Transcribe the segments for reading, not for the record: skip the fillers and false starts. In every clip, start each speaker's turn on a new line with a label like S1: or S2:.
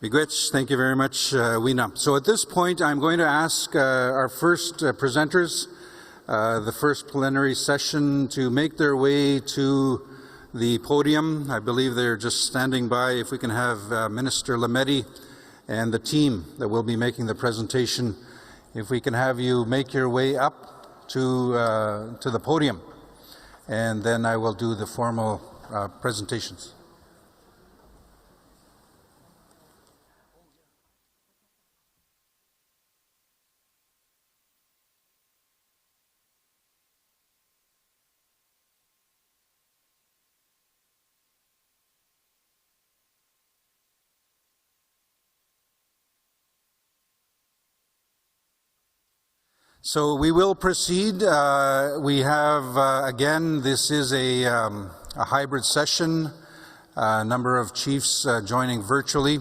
S1: Miigwech, thank you very much, Weena. So at this point, I'm going to ask our first presenters, the first plenary session, to make their way to the podium. I believe they're just standing by. If we can have Minister Lametti and the team that will be making the presentation, if we can have you make your way up to the podium, and then I will do the formal presentations. So we will proceed. We have, again, this is a hybrid session, a number of chiefs joining virtually.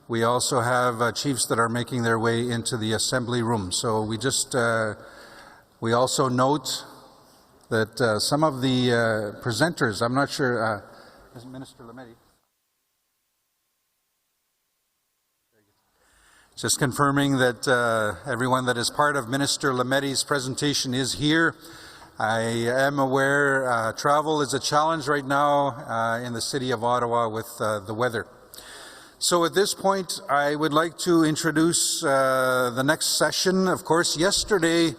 S1: We also have chiefs that are making their way into the assembly room. So we also note that some of the presenters, I'm not sure, is Minister Lametti? Just confirming that everyone that is part of Minister Lametti's presentation is here. I am aware travel is a challenge right now in the city of Ottawa with the weather. So at this point, I would like to introduce the next session. Of course, yesterday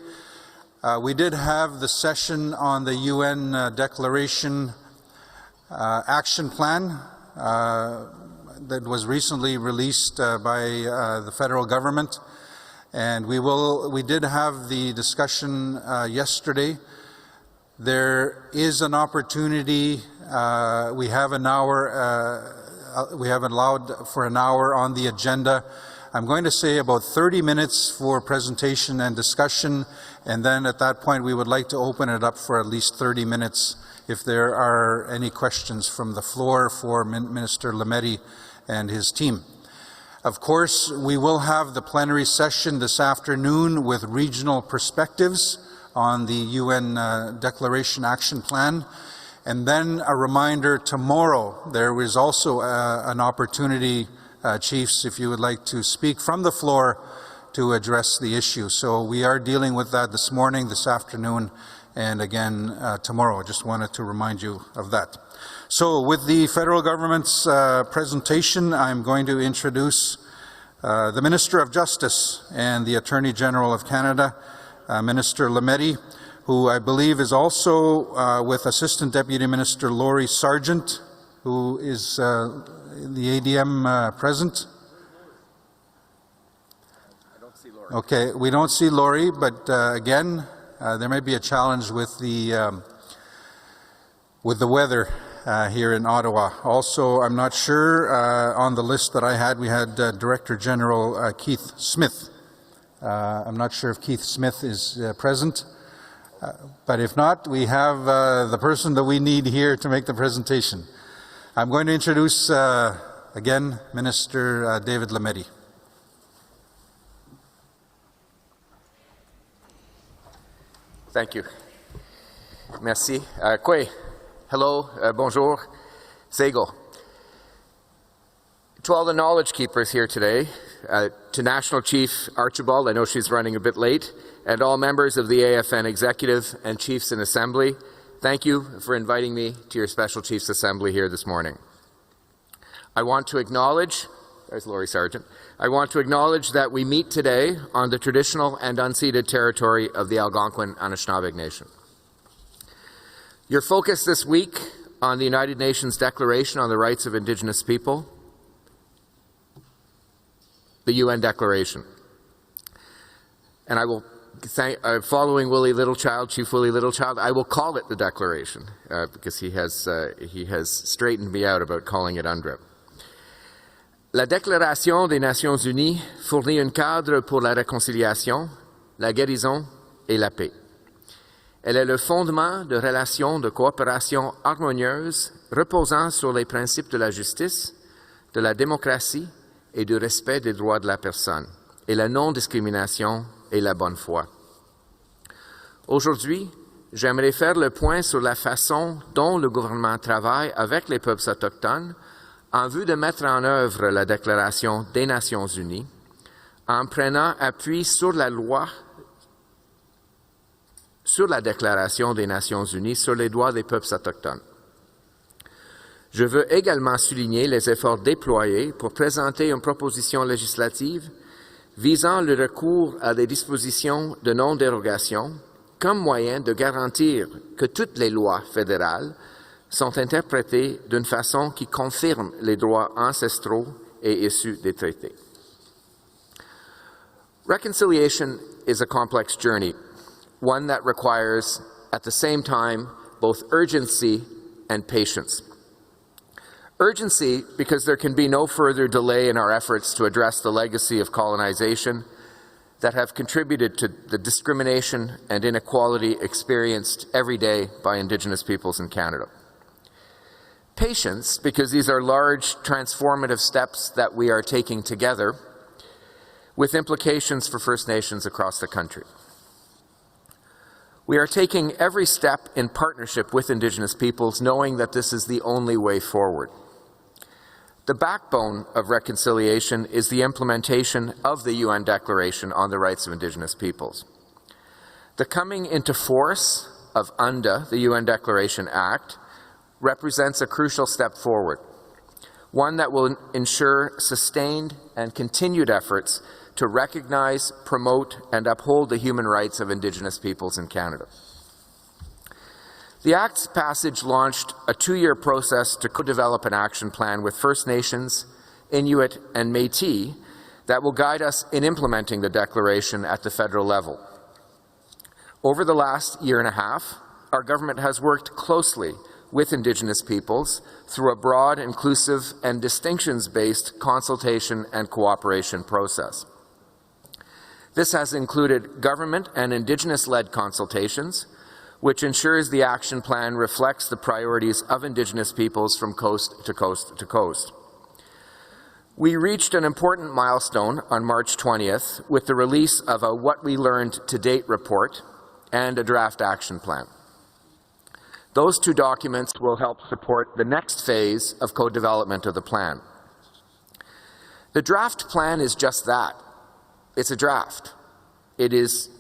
S1: we did have the session on the UN Declaration Action Plan that was recently released by the federal government, and we did have the discussion yesterday. There is an opportunity. We have an hour. We have allowed for an hour on the agenda. I'm going to say about 30 minutes for presentation and discussion, and then at that point we would like to open it up for at least 30 minutes if there are any questions from the floor for Minister Lametti and his team. Of course, we will have the plenary session this afternoon with regional perspectives on the UN Declaration Action Plan. And then a reminder, tomorrow there is also an opportunity, chiefs, if you would like to speak from the floor to address the issue. So we are dealing with that this morning, this afternoon, and again tomorrow. I just wanted to remind you of that. So with the federal government's presentation, I'm going to introduce the Minister of Justice and the Attorney General of Canada, Minister Lametti, who I believe is also with Assistant Deputy Minister Laurie Sargent, who is the ADM present. I don't see Laurie. Okay, we don't see Laurie, but again, there may be a challenge with the weather here in Ottawa. Also, I'm not sure, on the list that I had, we had Director General Keith Smith. I'm not sure if Keith Smith is present, but if not, we have the person that we need here to make the presentation. I'm going to introduce, again, Minister David Lametti.
S2: Thank you. Merci. Kwe. Hello, bonjour, Sego. To all the knowledge keepers here today, to National Chief Archibald, I know she's running a bit late, and all members of the AFN Executive and Chiefs in Assembly, thank you for inviting me to your Special Chiefs Assembly here this morning. I want to acknowledge, there's Laurie Sargent, I want to acknowledge that we meet today on the traditional and unceded territory of the Algonquin Anishinaabe Nation. Your focus this week on the United Nations Declaration on the Rights of Indigenous People, the UN Declaration. And I will thank, following Willie Littlechild, Chief Willie Littlechild, I will call it the Declaration because he has straightened me out about calling it UNDRIP. La Déclaration des Nations Unies fournit un cadre pour la réconciliation, la guérison et la paix. Elle est le fondement de relations de coopération harmonieuses reposant sur les principes de la justice, de la démocratie et du respect des droits de la personne, et la non-discrimination et la bonne foi. Aujourd'hui, j'aimerais faire le point sur la façon dont le gouvernement travaille avec les peuples autochtones en vue de mettre en œuvre la Déclaration des Nations Unies, en prenant appui sur la loi, sur la Déclaration des Nations Unies sur les droits des peuples autochtones. Je veux également souligner les efforts déployés pour présenter une proposition législative visant le recours à des dispositions de non-dérogation comme moyen de garantir que toutes les lois fédérales sont interprétées d'une façon qui confirme les droits ancestraux et issus des traités. Reconciliation is a complex journey, one that requires, at the same time, both urgency and patience. Urgency, because there can be no further delay in our efforts to address the legacy of colonization that have contributed to the discrimination and inequality experienced every day by Indigenous peoples in Canada. Patience, because these are large, transformative steps that we are taking together with implications for First Nations across the country. We are taking every step in partnership with Indigenous peoples, knowing that this is the only way forward. The backbone of reconciliation is the implementation of the UN Declaration on the Rights of Indigenous Peoples. The coming into force of UNDA, the UN Declaration Act, represents a crucial step forward, one that will ensure sustained and continued efforts to recognize, promote, and uphold the human rights of Indigenous peoples in Canada. The Act's passage launched a 2-year process to co-develop an action plan with First Nations, Inuit, and Métis that will guide us in implementing the Declaration at the federal level. Over the last year and a half, our government has worked closely with Indigenous peoples through a broad, inclusive, and distinctions-based consultation and cooperation process. This has included government and Indigenous-led consultations, which ensures the action plan reflects the priorities of Indigenous peoples from coast to coast to coast. We reached an important milestone on March 20th with the release of a What We Learned to Date report and a draft action plan. Those 2 documents will help support the next phase of co-development of the plan. The draft plan is just that. It's a draft. It is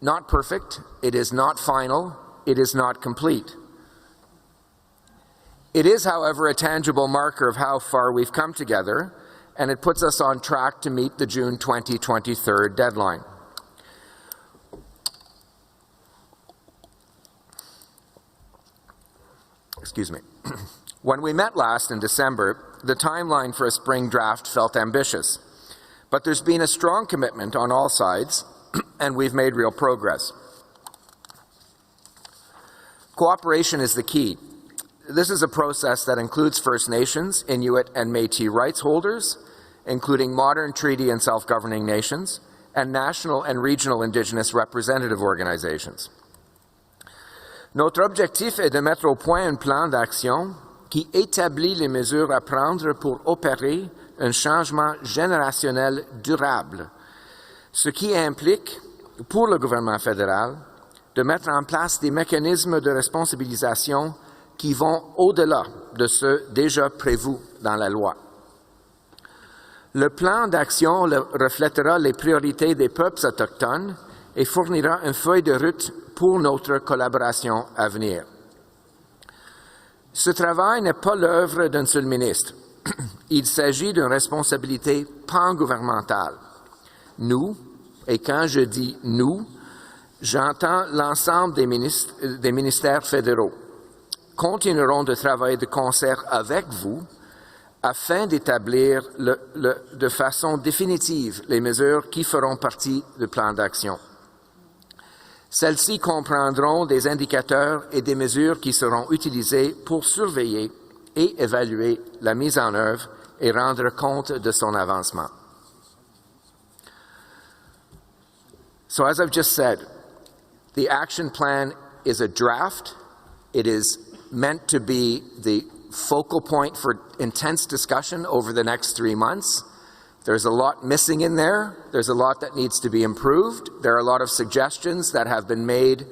S2: not perfect, it is not final, it is not complete. It is, however, a tangible marker of how far we've come together, and it puts us on track to meet the June 2023 deadline. Excuse me. When we met last in December, the timeline for a spring draft felt ambitious, but there's been a strong commitment on all sides, and we've made real progress. Cooperation is the key. This is a process that includes First Nations, Inuit, and Métis rights holders, including modern treaty and self-governing nations, and national and regional Indigenous representative organizations. Notre objectif est de mettre au point un plan d'action qui établit les mesures à prendre pour opérer un changement générationnel durable, ce qui implique, pour le gouvernement fédéral, de mettre en place des mécanismes de responsabilisation qui vont au-delà de ceux déjà prévus dans la loi. Le plan d'action reflètera les priorités des peuples autochtones et fournira une feuille de route pour notre collaboration à venir. Ce travail n'est pas l'œuvre d'un seul ministre. Il s'agit d'une responsabilité pan-gouvernementale. Nous, et quand je dis nous, j'entends l'ensemble des ministères fédéraux, continueront de travailler de concert avec vous afin d'établir de façon définitive les mesures qui feront partie du plan d'action. Celles-ci comprendront des indicateurs et des mesures qui seront utilisées pour surveiller et évaluer la mise en œuvre et rendre compte de son avancement. So as I've just said, the action plan is a draft. It is meant to be the focal point for intense discussion over the next 3 months. There's a lot missing in there. There's a lot that needs to be improved. There are a lot of suggestions that have been made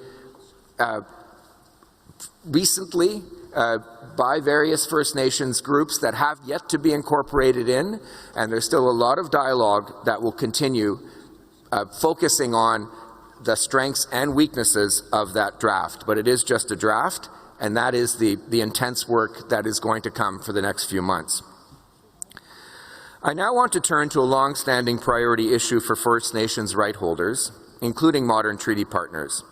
S2: recently by various First Nations groups that have yet to be incorporated in, and there's still a lot of dialogue that will continue focusing on the strengths and weaknesses of that draft. But it is just a draft, and that is the intense work that is going to come for the next few months. I now want to turn to a long-standing priority issue for First Nations right holders, including modern treaty partners: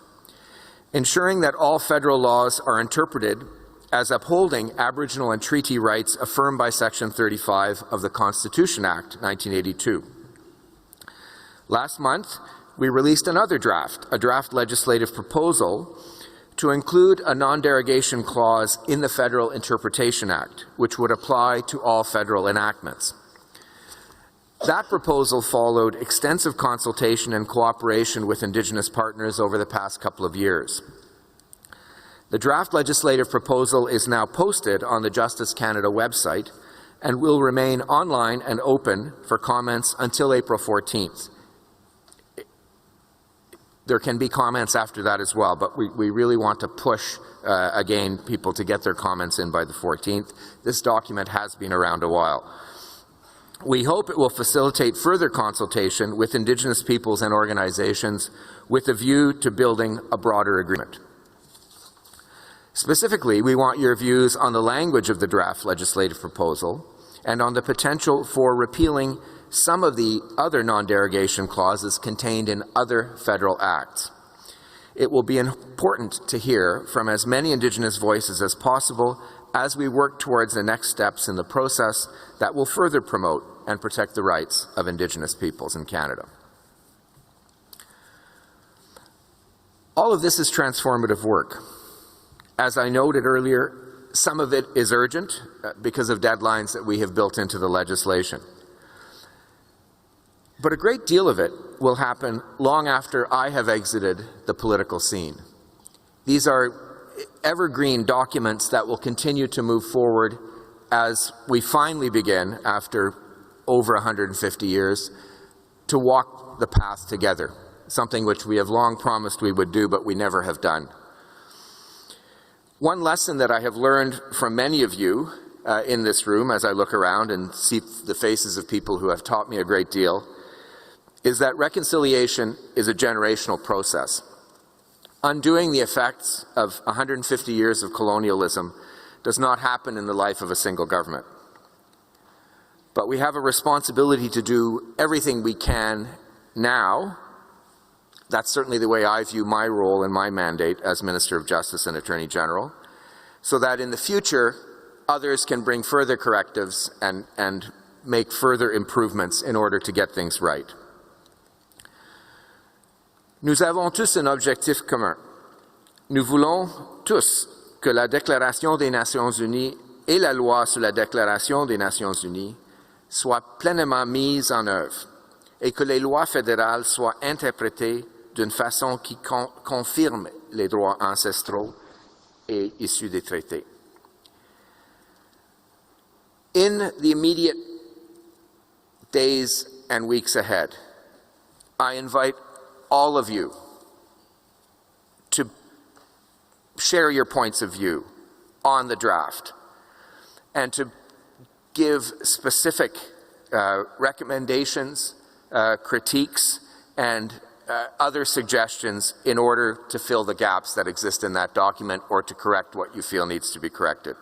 S2: ensuring that all federal laws are interpreted as upholding Aboriginal and treaty rights affirmed by Section 35 of the Constitution Act 1982. Last month, we released another draft, a draft legislative proposal to include a non-derogation clause in the Federal Interpretation Act, which would apply to all federal enactments. That proposal followed extensive consultation and cooperation with Indigenous partners over the past couple of years. The draft legislative proposal is now posted on the Justice Canada website and will remain online and open for comments until April 14th. There can be comments after that as well, but we really want to push, again, people to get their comments in by the 14th. This document has been around a while. We hope it will facilitate further consultation with Indigenous peoples and organizations with a view to building a broader agreement. Specifically, we want your views on the language of the draft legislative proposal and on the potential for repealing some of the other non-derogation clauses contained in other federal acts. It will be important to hear from as many Indigenous voices as possible as we work towards the next steps in the process that will further promote and protect the rights of Indigenous peoples in Canada. All of this is transformative work. As I noted earlier, some of it is urgent because of deadlines that we have built into the legislation. But a great deal of it will happen long after I have exited the political scene. These are evergreen documents that will continue to move forward as we finally begin, after over 150 years, to walk the path together, something which we have long promised we would do, but we never have done. One lesson that I have learned from many of you in this room, as I look around and see the faces of people who have taught me a great deal, is that reconciliation is a generational process. Undoing the effects of 150 years of colonialism does not happen in the life of a single government. But we have a responsibility to do everything we can now. That's certainly the way I view my role and my mandate as Minister of Justice and Attorney General, so that in the future, others can bring further correctives and make further improvements in order to get things right. Nous avons tous un objectif commun. Nous voulons tous que la Déclaration des Nations Unies et la loi sur la Déclaration des Nations Unies soient pleinement mises en œuvre et que les lois fédérales soient interprétées d'une façon qui confirme les droits ancestraux et issus des traités. In the immediate days and weeks ahead, I invite all of you to share your points of view on the draft and to give specific recommendations, critiques, and other suggestions in order to fill the gaps that exist in that document or to correct what you feel needs to be corrected.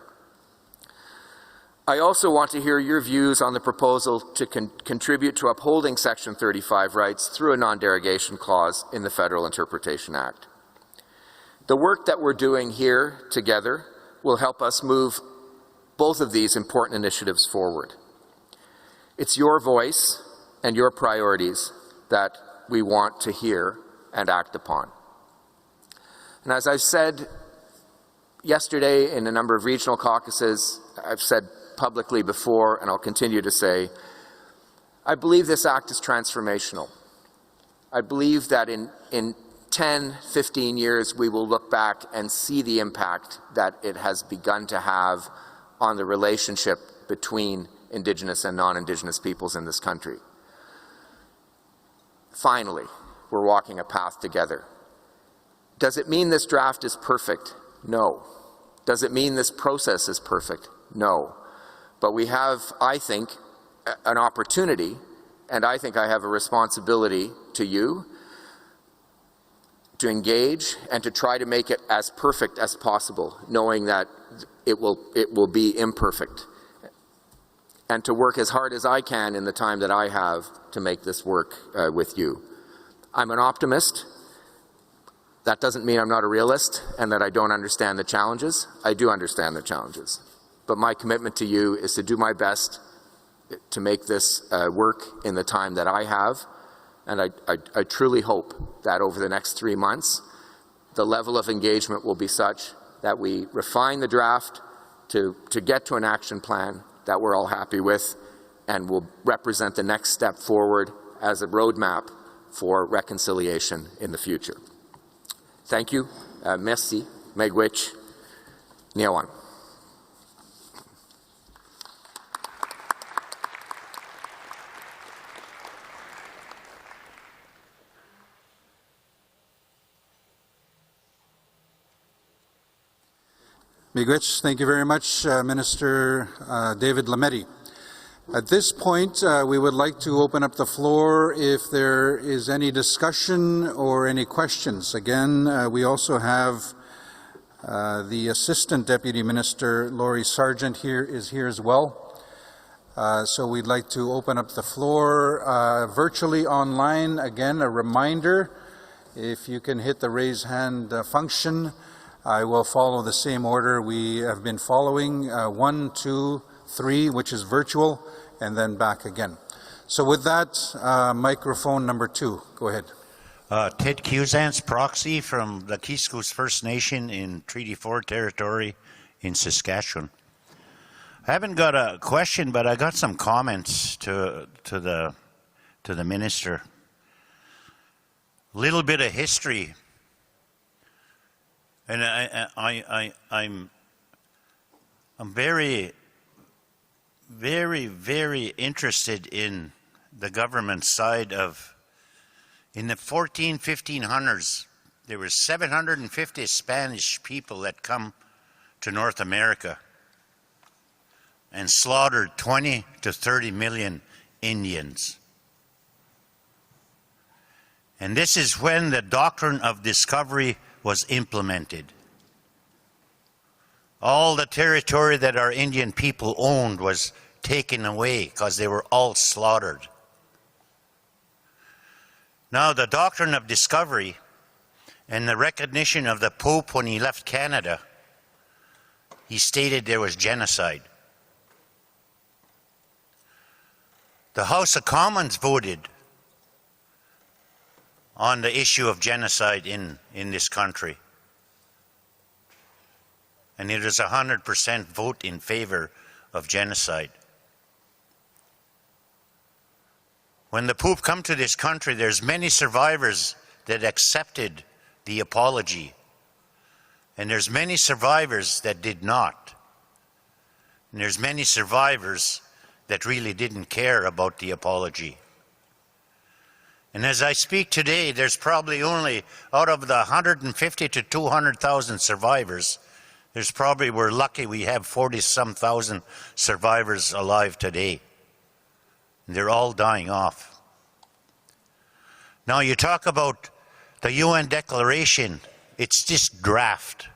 S2: I also want to hear your views on the proposal to contribute to upholding Section 35 rights through a non-derogation clause in the Federal Interpretation Act. The work that we're doing here together will help us move both of these important initiatives forward. It's your voice and your priorities that we want to hear and act upon. And as I've said yesterday in a number of regional caucuses, I've said publicly before, and I'll continue to say, I believe this act is transformational. I believe that in 10, 15 years, we will look back and see the impact that it has begun to have on the relationship between Indigenous and non-Indigenous peoples in this country. Finally, we're walking a path together. Does it mean this draft is perfect? No. Does it mean this process is perfect? No. But we have, I think, an opportunity, and I think I have a responsibility to you to engage and to try to make it as perfect as possible, knowing that it will be imperfect, and to work as hard as I can in the time that I have to make this work with you. I'm an optimist. That doesn't mean I'm not a realist and that I don't understand the challenges. I do understand the challenges. But my commitment to you is to do my best to make this work in the time that I have. And I truly hope that over the next 3 months, the level of engagement will be such that we refine the draft to get to an action plan that we're all happy with and will represent the next step forward as a roadmap for reconciliation in the future. Thank you. Merci. Megwich. Niawan.
S1: Miigwech, thank you very much, Minister David Lametti. At this point, we would like to open up the floor if there is any discussion or any questions. Again, we also have the Assistant Deputy Minister, Laurie Sargent, is here as well. So we'd like to open up the floor virtually online. Again, a reminder, if you can hit the raise hand function, I will follow the same order we have been following, 1, 2, 3, which is virtual, and then back again. So with that, microphone number 2, go ahead.
S3: Ted Cusance, proxy from the Kiskus First Nation in Treaty 4 territory in Saskatchewan. I haven't got a question, but I got some comments to the minister. Little bit of history. And I'm very, very, very interested in the government side of, in the 1500s, there were 750 Spanish people that come to North America and slaughtered 20 to 30 million Indians. And this is when the doctrine of discovery was implemented. All the territory that our Indian people owned was taken away because they were all slaughtered. Now, the doctrine of discovery and the recognition of the Pope when he left Canada, he stated there was genocide. The House of Commons voted on the issue of genocide in this country. And it is 100% vote in favor of genocide. When the Pope come to this country, there's many survivors that accepted the apology. And there's many survivors that did not. And there's many survivors that really didn't care about the apology. And as I speak today, there's probably only, out of the 150 to 200,000 survivors, there's probably, we're lucky we have 40-some thousand survivors alive today. And they're all dying off. Now you talk about the UN Declaration, it's just draft.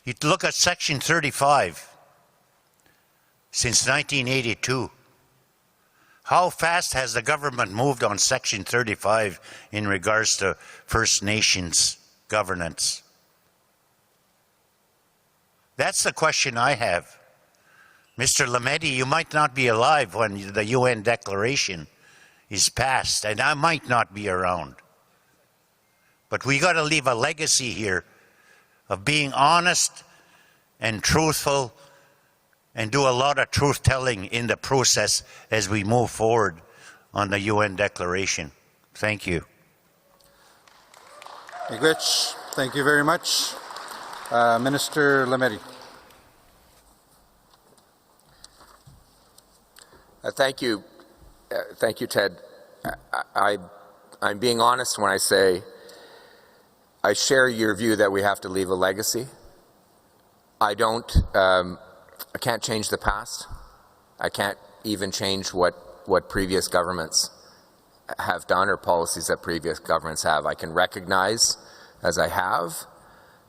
S3: You look at Section 35, since 1982. How fast has the government moved on Section 35 in regards to First Nations governance? That's the question I have. Mr. Lametti, you might not be alive when the UN Declaration is passed, and I might not be around. But we got to leave a legacy here of being honest and truthful and do a lot of truth-telling in the process as we move forward on the UN Declaration. Thank you.
S1: Miigwech, thank you very much. Minister Lametti.
S2: Thank you. Thank you, Ted. I'm being honest when I say I share your view that we have to leave a legacy. I can't change the past. I can't even change what previous governments have done or policies that previous governments have. I can recognize, as I have,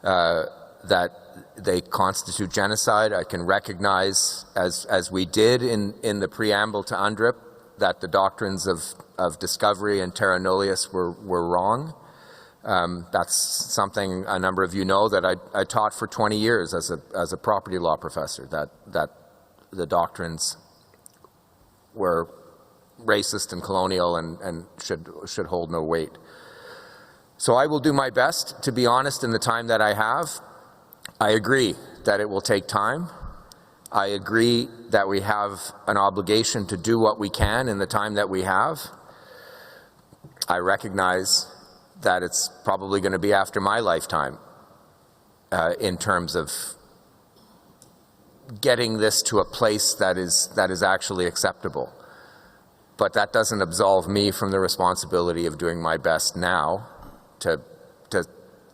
S2: that they constitute genocide. I can recognize, as we did in the preamble to UNDRIP, that the doctrines of discovery and terra nullius were wrong. That's something a number of you know that I taught for 20 years as a property law professor, that the doctrines were racist and colonial and should hold no weight. So I will do my best to be honest in the time that I have. I agree that it will take time. I agree that we have an obligation to do what we can in the time that we have. I recognize that it's probably going to be after my lifetime in terms of getting this to a place that is actually acceptable. But that doesn't absolve me from the responsibility of doing my best now to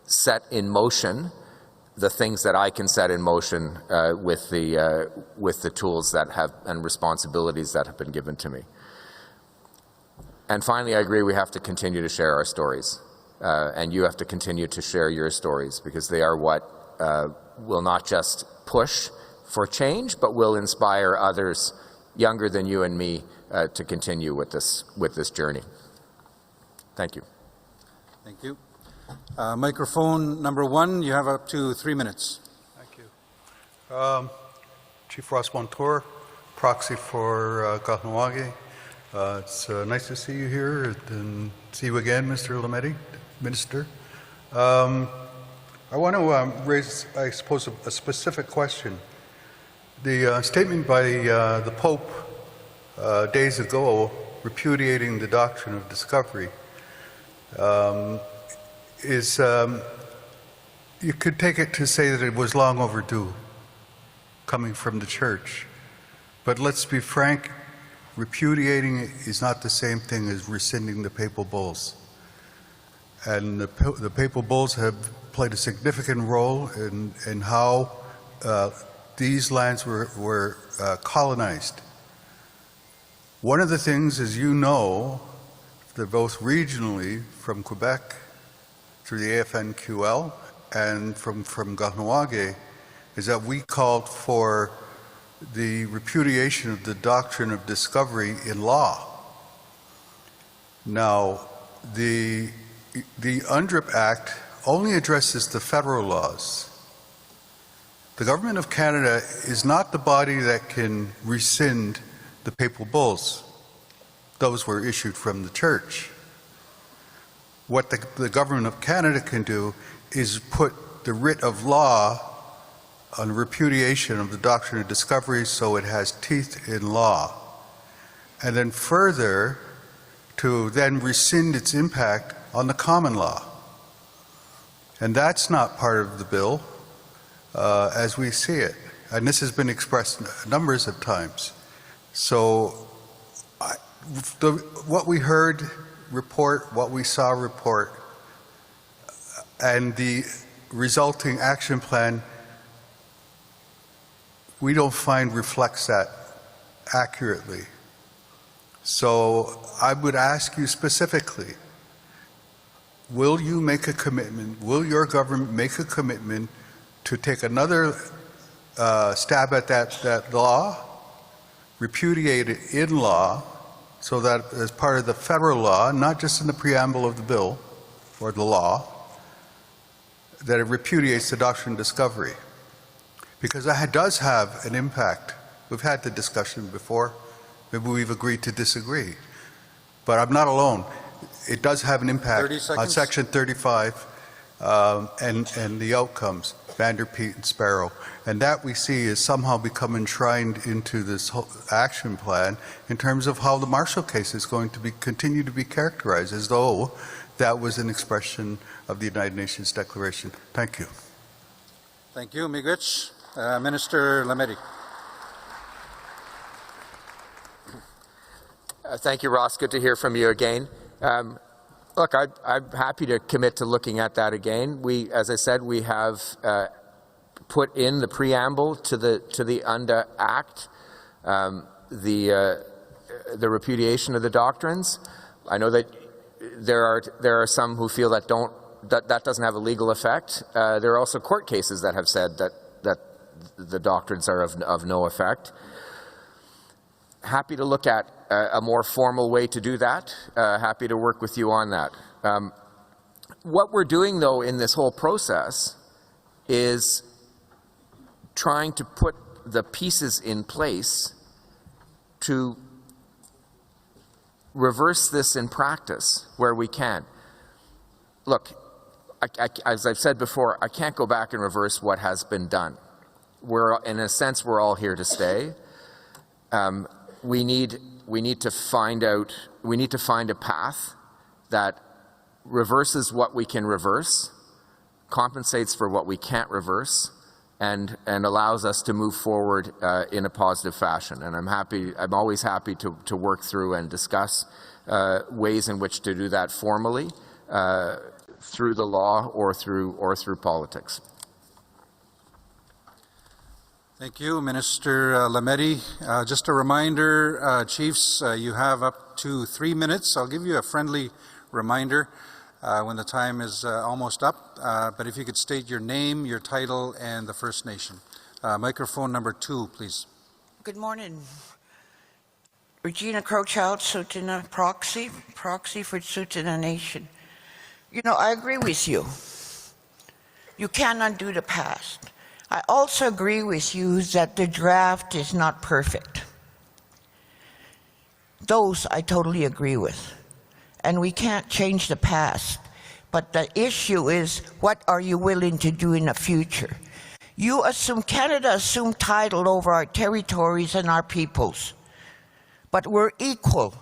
S2: set in motion the things that I can set in motion with the tools that have and responsibilities that have been given to me. And finally, I agree we have to continue to share our stories. And you have to continue to share your stories, because they are what will not just push for change, but will inspire others younger than you and me to continue with this journey. Thank you.
S1: Thank you. Microphone number 1, you have up to 3 minutes.
S4: Thank you. Chief Ross Montour, proxy for Kahnawake. It's nice to see you here and see you again, Mr. Lametti, Minister. I want to raise, I suppose, a specific question. The statement by the Pope days ago repudiating the doctrine of discovery is, you could take it to say that it was long overdue coming from the church. But let's be frank, repudiating it is not the same thing as rescinding the papal bulls. And the papal bulls have played a significant role in how these lands were colonized. One of the things, as you know, that both regionally from Quebec through the AFN QL and from Kahnawake, is that we called for the repudiation of the doctrine of discovery in law. Now, the UNDRIP Act only addresses the federal laws. The Government of Canada is not the body that can rescind the papal bulls. Those were issued from the church. What the Government of Canada can do is put the writ of law on repudiation of the doctrine of discovery so it has teeth in law. And then further, to then rescind its impact on the common law. And that's not part of the bill as we see it. And this has been expressed numbers of times. So what we heard report, what we saw report, and the resulting action plan, we don't find reflects that accurately. So I would ask you specifically, will you make a commitment, will your government make a commitment to take another stab at that law, repudiate it in law, so that as part of the federal law, not just in the preamble of the bill or the law, that it repudiates the doctrine of discovery? Because that does have an impact. We've had the discussion before. Maybe we've agreed to disagree. But I'm not alone. It does have an impact on Section 35 and the outcomes, Vanderpeet and Sparrow. And that we see is somehow become enshrined into this whole action plan in terms of how the Marshall case is going to continue to be characterized as though that was an expression of the United Nations Declaration. Thank you.
S1: Thank you, Miigwech. Minister Lametti.
S2: Thank you, Ross. Good to hear from you again. Look, I'm happy to commit to looking at that again. As I said, we have put in the preamble to the UNDA Act the repudiation of the doctrines. I know that there are some who feel that that doesn't have a legal effect. There are also court cases that have said that the doctrines are of no effect. Happy to look at a more formal way to do that. Happy to work with you on that. What we're doing, though, in this whole process is trying to put the pieces in place to reverse this in practice where we can. Look, as I've said before, I can't go back and reverse what has been done. In a sense, we're all here to stay. We need to find a path that reverses what we can reverse, compensates for what we can't reverse, and allows us to move forward in a positive fashion. And I'm always happy to work through and discuss ways in which to do that formally through the law or through politics.
S1: Thank you, Minister Lametti. Just a reminder, Chiefs, you have up to 3 minutes. I'll give you a friendly reminder when the time is almost up. But if you could state your name, your title, and the First Nation. Microphone number 2, please.
S5: Good morning. Regina Crowchild, Tsuut'ina proxy for Tsuut'ina Nation. You know, I agree with you. You can't undo the past. I also agree with you that the draft is not perfect. Those I totally agree with. And we can't change the past. But the issue is, what are you willing to do in the future? Canada assumed title over our territories and our peoples. But we're equal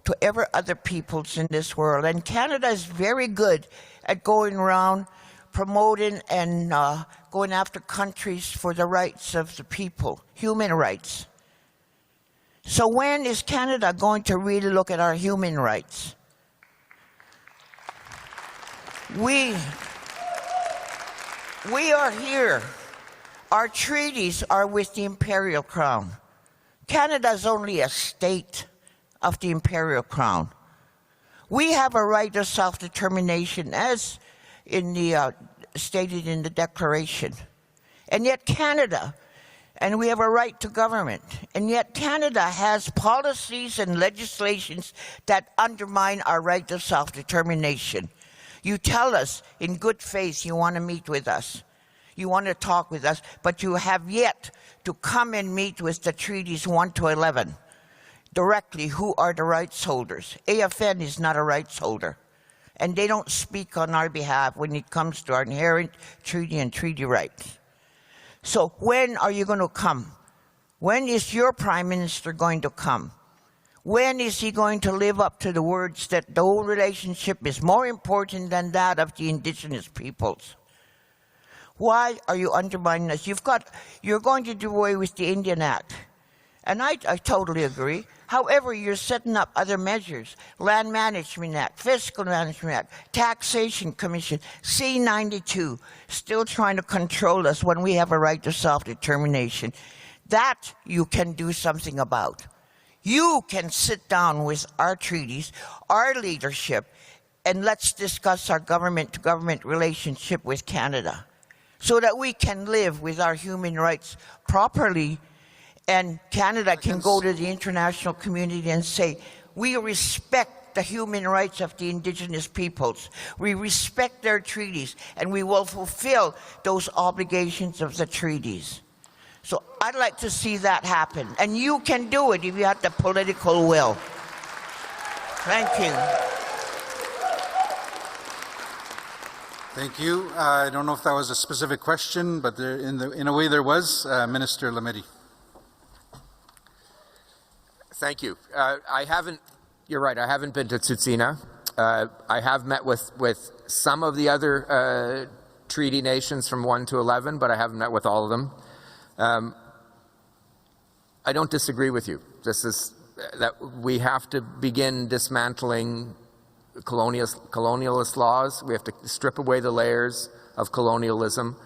S5: to every other peoples in this world. And Canada is very good at going around promoting and going after countries for the rights of the people, human rights. So when is Canada going to really look at our human rights? We are here. Our treaties are with the Imperial Crown. Canada is only a state of the Imperial Crown. We have a right of self-determination as stated in the Declaration. And yet Canada, and we have a right to government, and yet Canada has policies and legislations that undermine our right of self-determination. You tell us in good faith you want to meet with us. You want to talk with us, but you have yet to come and meet with the treaties 1 to 11. Directly, who are the rights holders? AFN is not a rights holder. And they don't speak on our behalf when it comes to our inherent treaty and treaty rights. So when are you going to come? When is your Prime Minister going to come? When is he going to live up to the words that the whole relationship is more important than that of the Indigenous peoples? Why are you undermining us? You're going to do away with the Indian Act. And I totally agree. However, you're setting up other measures. Land Management Act, Fiscal Management Act, Taxation Commission, C-92, still trying to control us when we have a right to self-determination. That you can do something about. You can sit down with our treaties, our leadership, and let's discuss our government-to-government relationship with Canada so that we can live with our human rights properly. And Canada can go to the international community and say, we respect the human rights of the Indigenous peoples. We respect their treaties, and we will fulfill those obligations of the treaties. So I'd like to see that happen. And you can do it if you have the political will. Thank you.
S1: Thank you. I don't know if that was a specific question, but in a way there was. Minister Lametti.
S2: Thank you. You're right, I haven't been to Tsuut'ina. I have met with some of the other treaty nations from 1 to 11, but I haven't met with all of them. I don't disagree with you. This is that we have to begin dismantling colonialist laws. We have to strip away the layers of colonialism,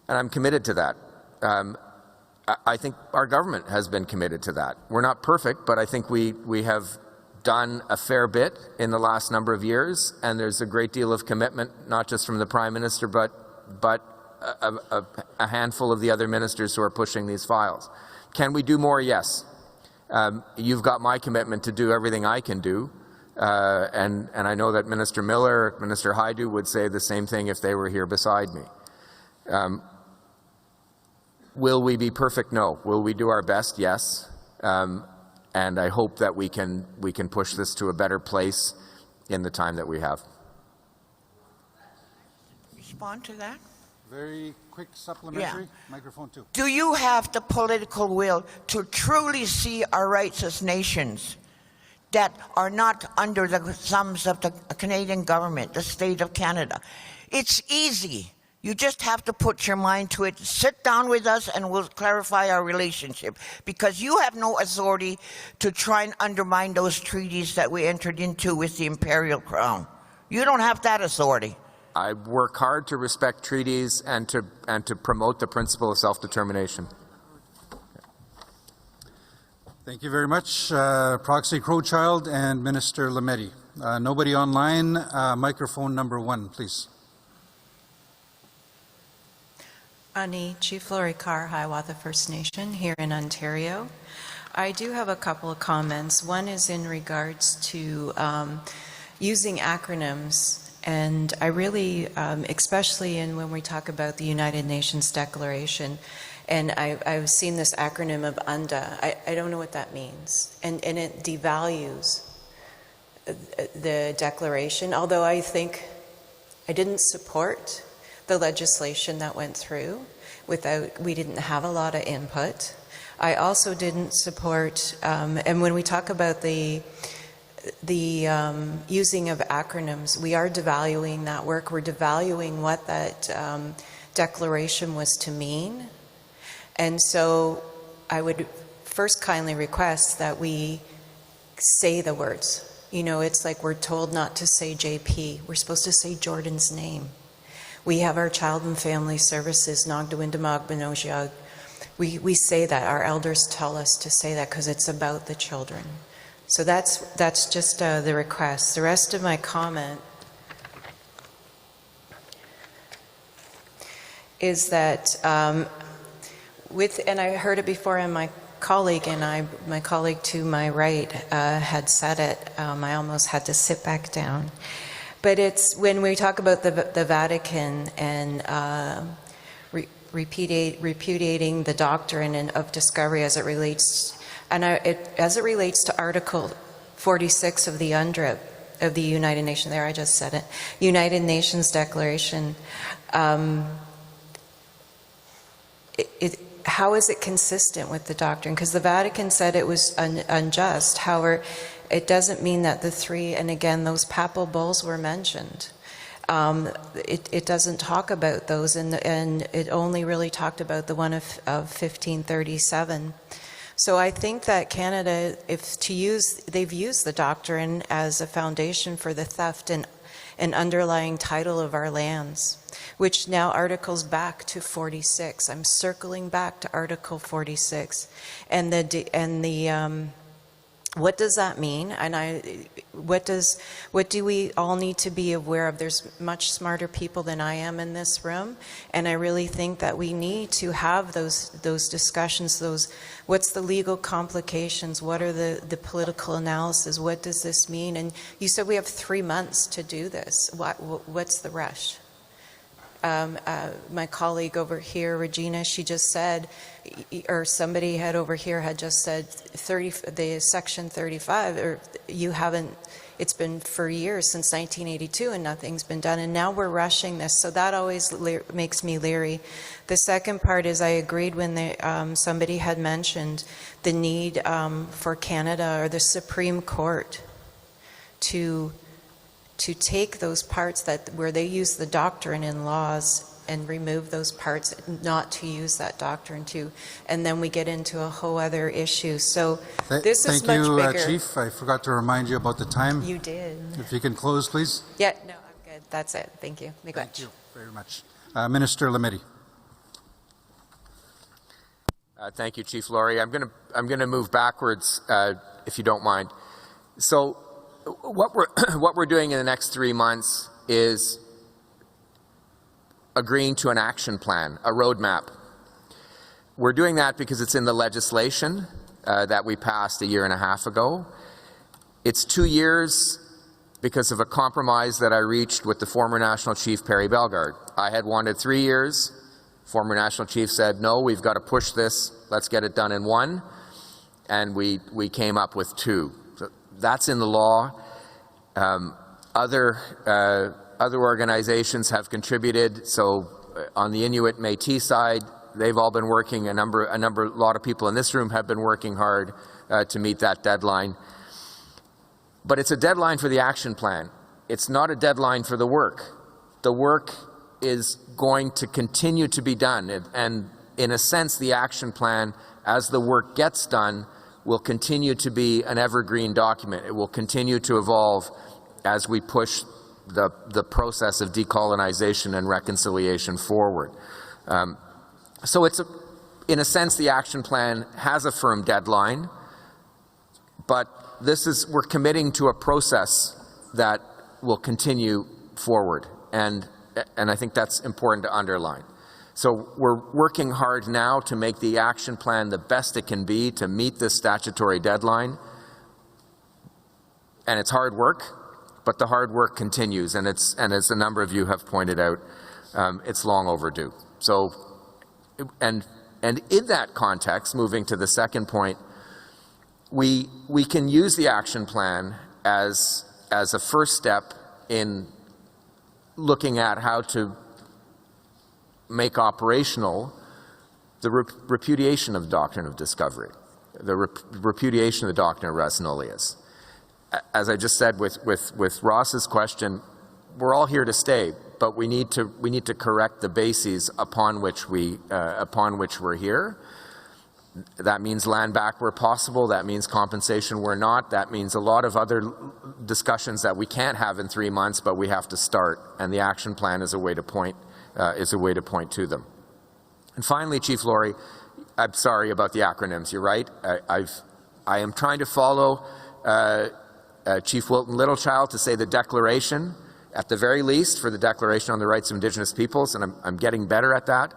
S2: and I'm committed to that. I think our government has been committed to that. We're not perfect, but I think we have done a fair bit in the last number of years, and there's a great deal of commitment, not just from the Prime Minister, but a handful of the other ministers who are pushing these files. Can we do more? Yes. You've got my commitment to do everything I can do, and I know that Minister Miller, Minister Haidu would say the same thing if they were here beside me. Will we be perfect? No. Will we do our best? Yes. And I hope that we can push this to a better place in the time that we have.
S5: Respond to that?
S1: Very quick supplementary.
S5: Yeah.
S1: Microphone 2.
S5: Do you have the political will to truly see our rights as nations that are not under the thumbs of the Canadian government, the state of Canada? It's easy. You just have to put your mind to it. Sit down with us and we'll clarify our relationship, because you have no authority to try and undermine those treaties that we entered into with the Imperial Crown. You don't have that authority.
S2: I work hard to respect treaties and to promote the principle of self-determination.
S1: Thank you very much, Proxy Crowchild and Minister Lametti. Nobody online. Microphone number 1, please.
S6: Ani, Chief Laurie Carr, Hiawatha First Nation, here in Ontario. I do have a couple of comments. One is in regards to using acronyms. And I really, especially when we talk about the United Nations Declaration, and I've seen this acronym of UNDA. I don't know what that means. And it devalues the declaration, although I think I didn't support the legislation that went through. We didn't have a lot of input. I also didn't support, and when we talk about the using of acronyms, we are devaluing that work. We're devaluing what that declaration was to mean. And so I would first kindly request that we say the words. You know, it's like we're told not to say JP. We're supposed to say Jordan's name. We have our Child and Family Services, Nagdawindamag. We say that. Our elders tell us to say that because it's about the children. So that's just the request. The rest of my comment is that and I heard it before, and my colleague to my right had said it. I almost had to sit back down. But it's when we talk about the Vatican and repudiating the doctrine of discovery as it relates. And as it relates to Article 46 of the UNDRIP, of the United Nations, there I just said it, United Nations Declaration, how is it consistent with the doctrine? Because the Vatican said it was unjust. However, it doesn't mean that the three, and again, those papal bulls were mentioned. It doesn't talk about those, and it only really talked about the one of 1537. So I think that Canada, they've used the doctrine as a foundation for the theft and underlying title of our lands, which now articles back to 46. I'm circling back to Article 46, and what does that mean? And what do we all need to be aware of? There's much smarter people than I am in this room, and I really think that we need to have those discussions. What's the legal complications? What are the political analysis? What does this mean? And you said we have 3 months to do this. What's the rush? My colleague over here, Regina, she just said, or somebody over here had just said, the Section 35, or you haven't, it's been for years, since 1982, and nothing's been done, and now we're rushing this, so that always makes me leery. The second part is I agreed when somebody had mentioned the need for Canada or the Supreme Court to take those parts where they use the doctrine in laws and remove those parts, not to use that doctrine too. And then we get into a whole other issue. So this is much bigger.
S1: Thank you, Chief. I forgot to remind you about the time.
S6: You did.
S1: If you can close, please.
S6: Yeah, no, I'm good. That's it. Thank you.
S1: Thank you very much. Minister Lametti.
S2: Thank you, Chief Laurie. I'm going to move backwards, if you don't mind. So, what we're doing in the next 3 months is agreeing to an action plan, a roadmap. We're doing that because it's in the legislation that we passed 1.5 years ago. It's 2 years because of a compromise that I reached with the former National Chief Perry Bellegarde. I had wanted 3 years. Former National Chief said, no, we've got to push this. Let's get it done in 1. And we came up with 2. So that's in the law. Other organizations have contributed. So on the Inuit Métis side, they've all been working. A lot of people in this room have been working hard to meet that deadline. But it's a deadline for the action plan. It's not a deadline for the work. The work is going to continue to be done. And in a sense, the action plan, as the work gets done, will continue to be an evergreen document. It will continue to evolve as we push the process of decolonization and reconciliation forward. So it's, in a sense, the action plan has a firm deadline, but we're committing to a process that will continue forward. And I think that's important to underline. So we're working hard now to make the action plan the best it can be to meet this statutory deadline. And it's hard work, but the hard work continues. And as a number of you have pointed out, it's long overdue. So, and in that context, moving to the second point, we can use the action plan as a first step in looking at how to make operational the repudiation of the doctrine of discovery, the repudiation of the doctrine of res nullius. As I just said with Ross's question, we're all here to stay, but we need to correct the bases upon which we're here. That means land back where possible. That means compensation where not. That means a lot of other discussions that we can't have in 3 months, but we have to start. And the action plan is a way to point to them. And finally, Chief Laurie, I'm sorry about the acronyms. You're right. I am trying to follow Chief Wilton Littlechild to say the Declaration, at the very least, for the Declaration on the Rights of Indigenous Peoples, and I'm getting better at that.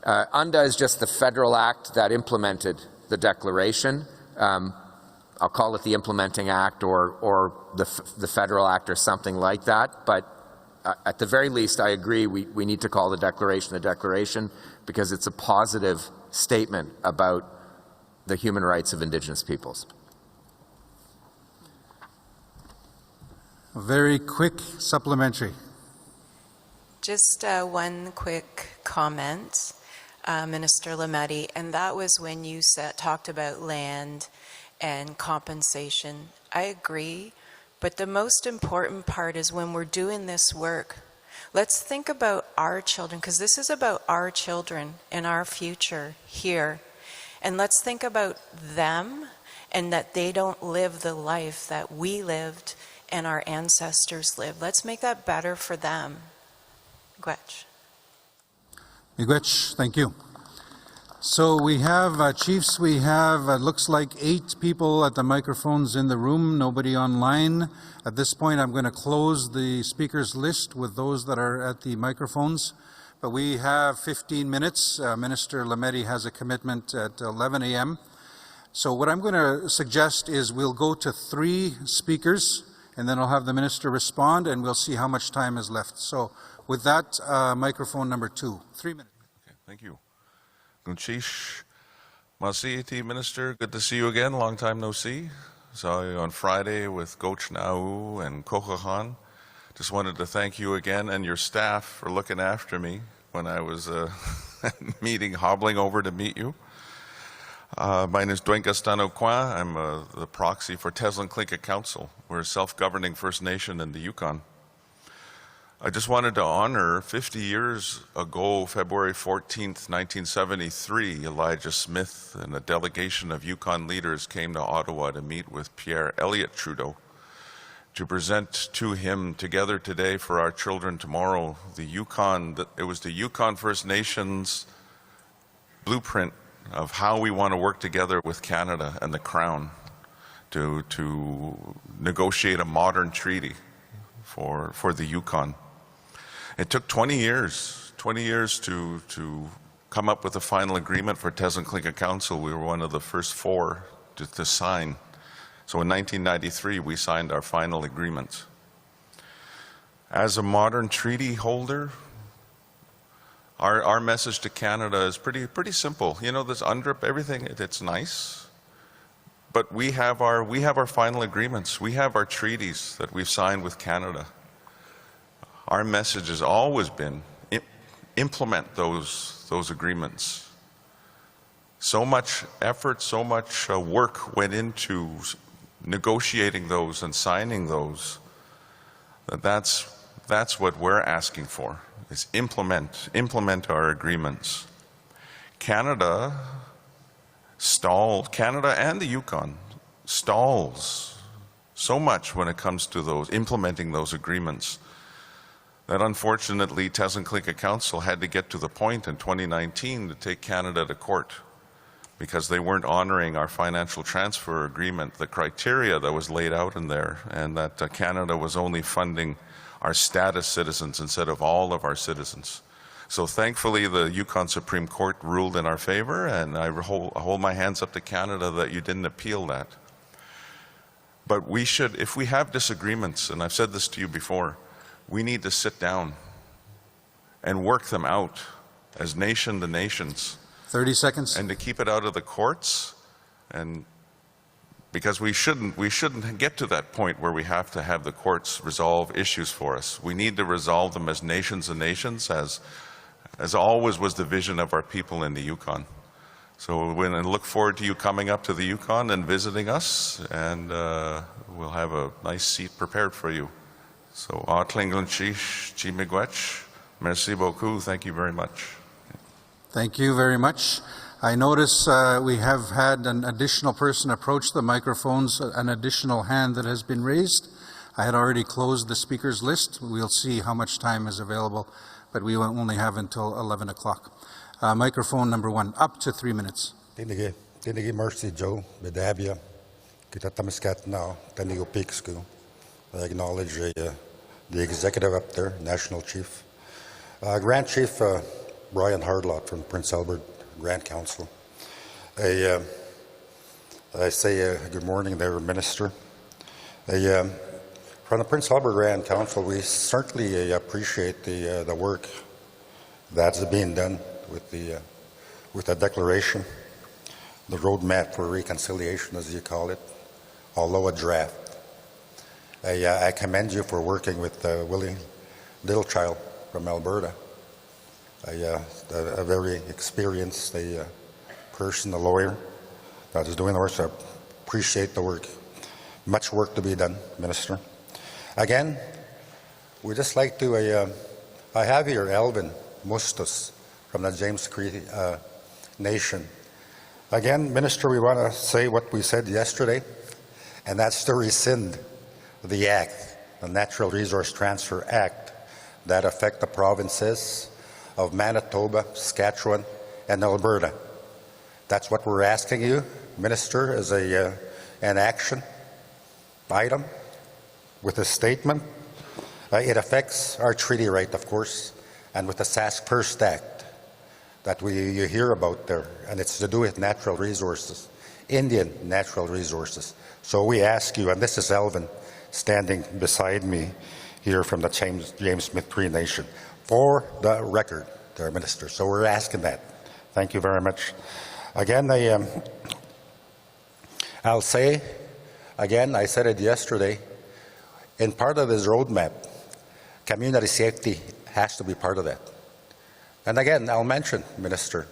S2: UNDA is just the federal act that implemented the Declaration. I'll call it the Implementing Act or the Federal Act or something like that. But at the very least, I agree we need to call the Declaration because it's a positive statement about the human rights of Indigenous peoples.
S1: A very quick supplementary.
S6: Just one quick comment, Minister Lametti, and that was when you talked about land and compensation. I agree, but the most important part is when we're doing this work, let's think about our children, because this is about our children and our future here. And let's think about them and that they don't live the life that we lived and our ancestors lived. Let's make that better for them. Miigwech.
S1: Miigwech, thank you. So we have, Chiefs, we have, looks like 8 people at the microphones in the room, nobody online. At this point, I'm going to close the speakers list with those that are at the microphones. But we have 15 minutes. Minister Lametti has a commitment at 11 a.m. So what I'm going to suggest is we'll go to 3 speakers, and then I'll have the minister respond, and we'll see how much time is left. So with that, microphone number 2, 3 minutes.
S7: Okay, thank you. Gunchish Masiti, Minister, good to see you again. Long time no see. Saw you on Friday with Goch Nau and Kochahan. Just wanted to thank you again and your staff for looking after me when I was meeting, hobbling over to meet you. My name is Dwayne Castano Kwa. I'm the proxy for Teslin Tlingit Council. We're a self-governing First Nation in the Yukon. I just wanted to honor 50 years ago, February 14th, 1973, Elijah Smith and a delegation of Yukon leaders came to Ottawa to meet with Pierre Elliott Trudeau to present to him Together Today for Our Children Tomorrow, it was the Yukon First Nations blueprint of how we want to work together with Canada and the Crown to negotiate a modern treaty for the Yukon. It took 20 years to come up with a final agreement for Tezinklinka Council. We were one of the first 4 to sign. So in 1993, we signed our final agreement. As a modern treaty holder, our message to Canada is pretty simple. You know, this UNDRIP, everything, it's nice, but we have our final agreements. We have our treaties that we've signed with Canada. Our message has always been implement those agreements. So much effort, so much work went into negotiating those and signing those. That's what we're asking for, is implement our agreements. Canada and the Yukon stalls so much when it comes to implementing those agreements that unfortunately Tezinklinka Council had to get to the point in 2019 to take Canada to court because they weren't honoring our financial transfer agreement, the criteria that was laid out in there, and that Canada was only funding our status citizens instead of all of our citizens. So thankfully the Yukon Supreme Court ruled in our favor, and I hold my hands up to Canada that you didn't appeal that. But we should, if we have disagreements, and I've said this to you before, we need to sit down and work them out as nation to nations.
S1: 30 seconds.
S7: And to keep it out of the courts, and because we shouldn't get to that point where we have to have the courts resolve issues for us. We need to resolve them as nations and nations, as always was the vision of our people in the Yukon. So I look forward to you coming up to the Yukon and visiting us, and we'll have a nice seat prepared for you. So, merci beaucoup. Thank you very much.
S1: Thank you very much. I notice we have had an additional person approach the microphones, an additional hand that has been raised. I had already closed the speakers list. We'll see how much time is available, but we will only have until 11 o'clock. Microphone number 1, up to 3 minutes.
S8: Tinigi mercy Joe, Bedabia, Kitatamiskat now, Tanigo Peak School. I acknowledge the executive up there, National Chief. Grand Chief Brian Hardlott from Prince Albert Grand Council. I say good morning there, Minister. From the Prince Albert Grand Council, we certainly appreciate the work that's being done with the declaration, the roadmap for reconciliation, as you call it, although a draft. I commend you for working with Willie Littlechild from Alberta, a very experienced person, a lawyer that is doing the work. So I appreciate the work. Much work to be done, Minister. Again, we'd just like to, I have here Alvin Mustus from the James Cree Nation. Again, Minister, we want to say what we said yesterday, and that's to rescind the Act, the Natural Resource Transfer Act, that affect the provinces of Manitoba, Saskatchewan, and Alberta. That's what we're asking you, Minister, as an action item with a statement. It affects our treaty right, of course, and with the Sask First Act that you hear about there, and it's to do with natural resources, Indian natural resources. So we ask you, and this is Elvin standing beside me here from the James Smith Cree Nation, for the record, there, Minister. So we're asking that. Thank you very much. Again, I'll say, again, I said it yesterday, in part of this roadmap, community safety has to be part of that. And again, I'll mention, Minister,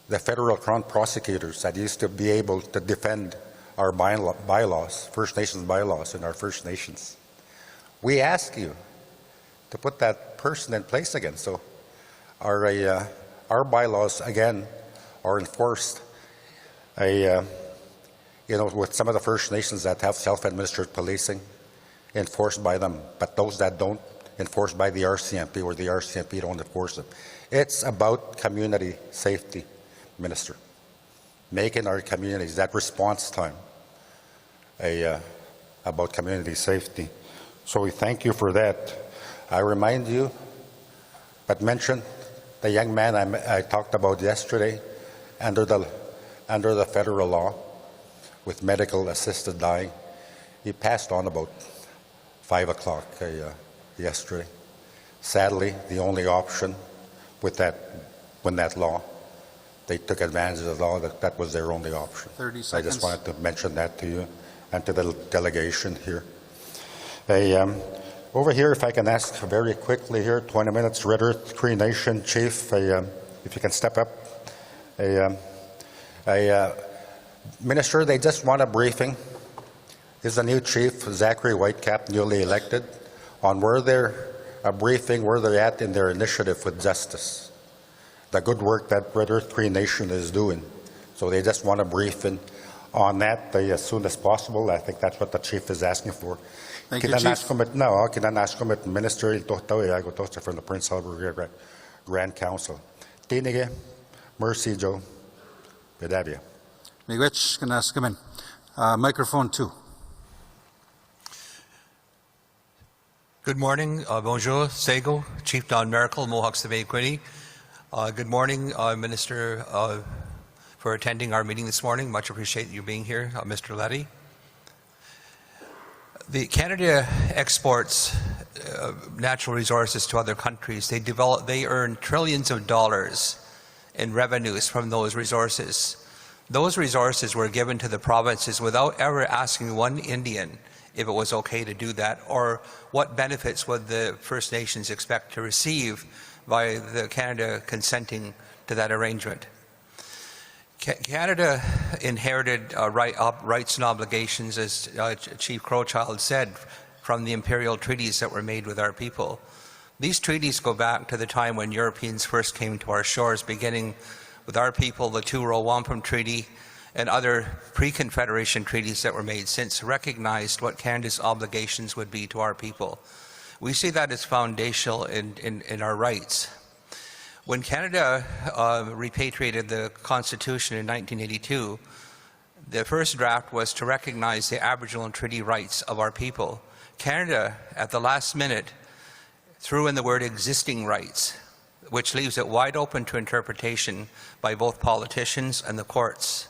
S8: the federal crown prosecutors that used to be able to defend our bylaws, First Nations bylaws in our First Nations. We ask you to put that person in place again. So our bylaws, again, are enforced. With some of the First Nations that have self-administered policing, enforced by them, but those that don't, enforced by the RCMP, or the RCMP don't enforce it. It's about community safety, Minister. Making our communities, that response time, about community safety. So we thank you for that. I remind you, but mention the young man I talked about yesterday, under the federal law, with medical assisted dying. He passed on about 5 o'clock yesterday. Sadly, the only option with that law, they took advantage of the law, that was their only option.
S1: 30 seconds.
S8: I just wanted to mention that to you and to the delegation here. Over here, if I can ask very quickly here, 20 minutes, Red Earth Cree Nation Chief, if you can step up. Minister, they just want a briefing. Is the new chief, Zachary Whitecap, newly elected, on where they're at in their initiative with justice, the good work that Red Earth Cree Nation is doing. So they just want a briefing on that as soon as possible. I think that's what the chief is asking for.
S1: Thank you, Chief.
S8: Minister, from the Prince Albert Grand Council. Tinige, Mercy Joe, Bedavia.
S1: Miigwech, Kanaskaman. Microphone 2.
S9: Good morning. Bonjour, Sego, Chief Don Miracle, Mohawk Sabay Quinny. Good morning, Minister, for attending our meeting this morning. Much appreciate you being here, Mr. Lametti. Canada exports natural resources to other countries. They earn trillions of dollars in revenues from those resources. Those resources were given to the provinces without ever asking one Indian if it was okay to do that, or what benefits would the First Nations expect to receive by the Canada consenting to that arrangement. Canada inherited rights and obligations, as Chief Crowchild said, from the imperial treaties that were made with our people. These treaties go back to the time when Europeans first came to our shores, beginning with our people, the Two-Row Wampum Treaty, and other pre-Confederation treaties that were made since, recognized what Canada's obligations would be to our people. We see that as foundational in our rights. When Canada repatriated the Constitution in 1982, the first draft was to recognize the Aboriginal and treaty rights of our people. Canada, at the last minute, threw in the word existing rights, which leaves it wide open to interpretation by both politicians and the courts.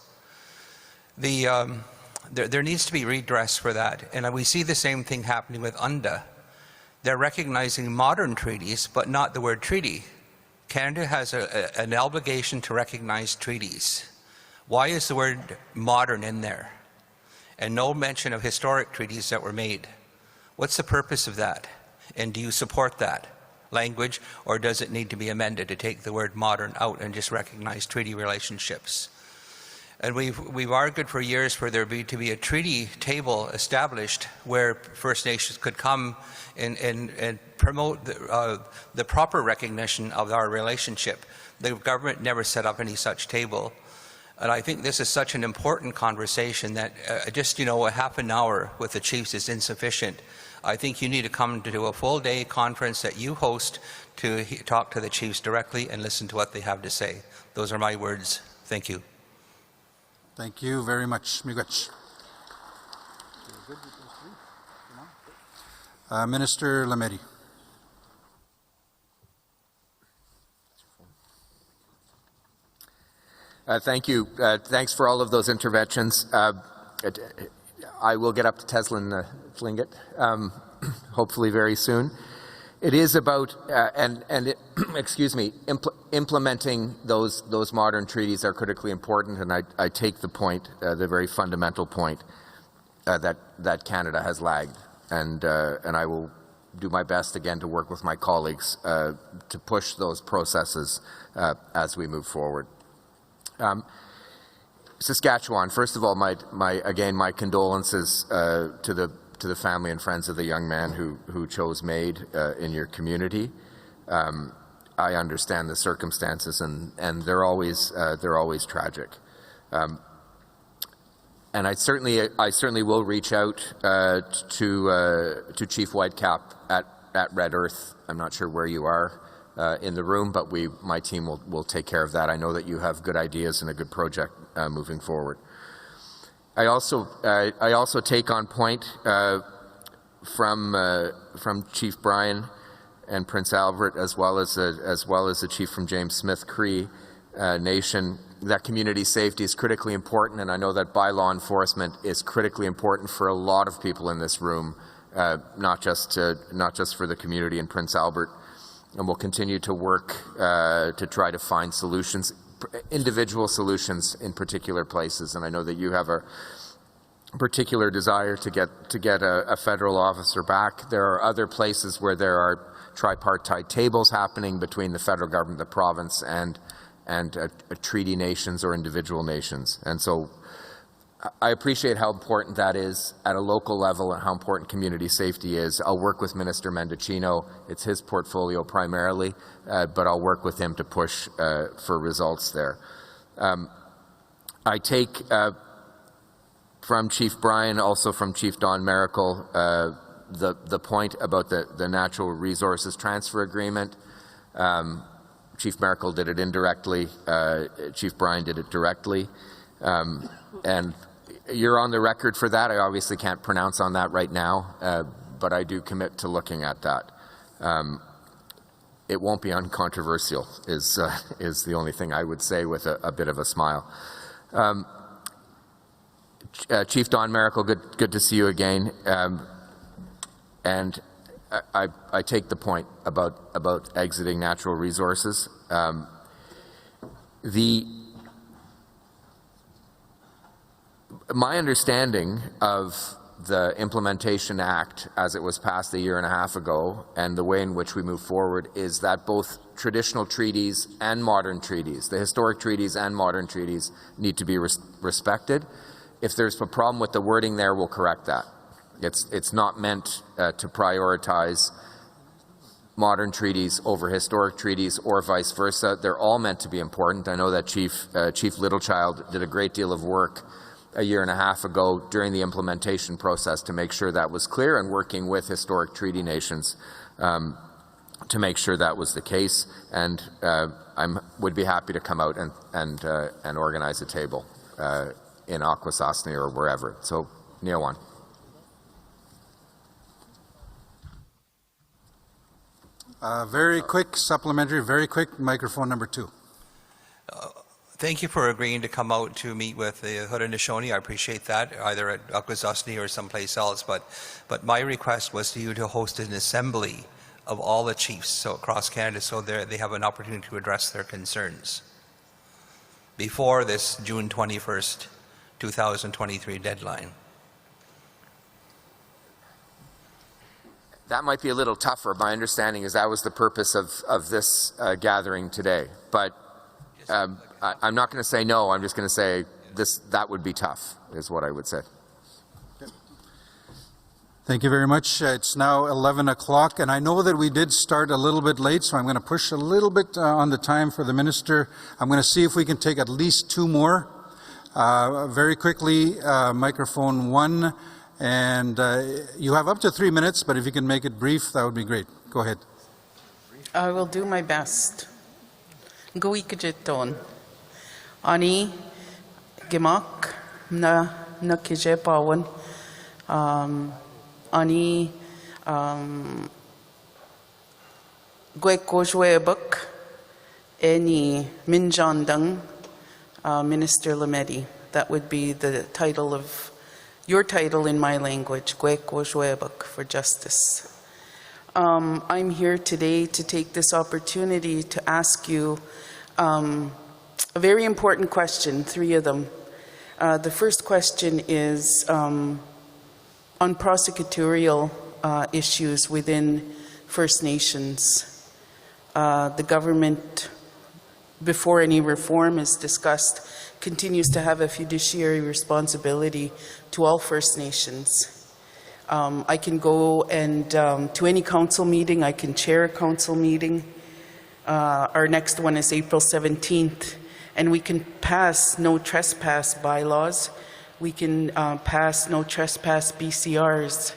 S9: There needs to be redress for that, and we see the same thing happening with UNDA. They're recognizing modern treaties, but not the word treaty. Canada has an obligation to recognize treaties. Why is the word modern in there? And no mention of historic treaties that were made. What's the purpose of that? And do you support that language, or does it need to be amended to take the word modern out and just recognize treaty relationships? And we've argued for years for there to be a treaty table established where First Nations could come and promote the proper recognition of our relationship. The government never set up any such table. And I think this is such an important conversation that just, a half an hour with the chiefs is insufficient. I think you need to come to a full day conference that you host to talk to the chiefs directly and listen to what they have to say. Those are my words. Thank you.
S1: Thank you very much. Minister Lametti.
S2: Thank you. Thanks for all of those interventions. I will get up to Teslin Tlingit, hopefully very soon. It is about, implementing those modern treaties are critically important, and I take the point, the very fundamental point, that Canada has lagged, and I will do my best again to work with my colleagues to push those processes as we move forward. Saskatchewan, first of all, my condolences to the family and friends of the young man who chose MAID in your community. I understand the circumstances, and they're always tragic. And I certainly will reach out to Chief Whitecap at Red Earth. I'm not sure where you are in the room, but my team will take care of that. I know that you have good ideas and a good project moving forward. I also take on point from Chief Brian and Prince Albert, as well as the chief from James Smith Cree Nation, that community safety is critically important, and I know that by law enforcement is critically important for a lot of people in this room, not just for the community in Prince Albert. And we'll continue to work to try to find solutions, individual solutions in particular places. And I know that you have a particular desire to get a federal officer back. There are other places where there are tripartite tables happening between the federal government, the province, and treaty nations or individual nations. And so I appreciate how important that is at a local level and how important community safety is. I'll work with Minister Mendocino. It's his portfolio primarily, but I'll work with him to push for results there. I take from Chief Brian, also from Chief Don Miracle, the point about the natural resources transfer agreement. Chief Miracle did it indirectly. Chief Brian did it directly. And you're on the record for that. I obviously can't pronounce on that right now, but I do commit to looking at that. It won't be uncontroversial, is the only thing I would say with a bit of a smile. Chief Don Miracle, good to see you again. And I take the point about exiting natural resources. My understanding of the Implementation Act as it was passed a year and a half ago and the way in which we move forward is that both traditional treaties and modern treaties, the historic treaties and modern treaties, need to be respected. If there's a problem with the wording there, we'll correct that. It's not meant to prioritize modern treaties over historic treaties or vice versa. They're all meant to be important. I know that Chief Littlechild did a great deal of work a year and a half ago during the implementation process to make sure that was clear, and working with historic treaty nations to make sure that was the case. And I would be happy to come out and organize a table in Akwesasne or wherever. So, Neowan.
S1: Very quick supplementary, very quick, microphone number 2.
S9: Thank you for agreeing to come out to meet with the Haudenosaunee. I appreciate that, either at Akwesasne or someplace else. But my request was to you to host an assembly of all the chiefs across Canada, so they have an opportunity to address their concerns before this June 21st, 2023 deadline.
S2: That might be a little tougher. My understanding is that was the purpose of this gathering today. But I'm not going to say no. I'm just going to say that would be tough, is what I would say.
S1: Thank you very much. It's now 11 o'clock, and I know that we did start a little bit late, so I'm going to push a little bit on the time for the minister. I'm going to see if we can take at least 2 more. Very quickly, microphone 1. And you have up to 3 minutes, but if you can make it brief, that would be great. Go ahead.
S10: I will do my best. Gawikajiton. Ani Gimak na Kijepawan. Ani Gwekojwebuk. Any Minjandang, Minister Lametti. That would be the title of your title in my language, Gwekojwebuk, for justice. I'm here today to take this opportunity to ask you a very important question, 3 of them. The first question is on prosecutorial issues within First Nations. The government, before any reform is discussed, continues to have a fiduciary responsibility to all First Nations. I can go and to any council meeting. I can chair a council meeting. Our next one is April 17th, and we can pass no trespass bylaws. We can pass no trespass BCRs,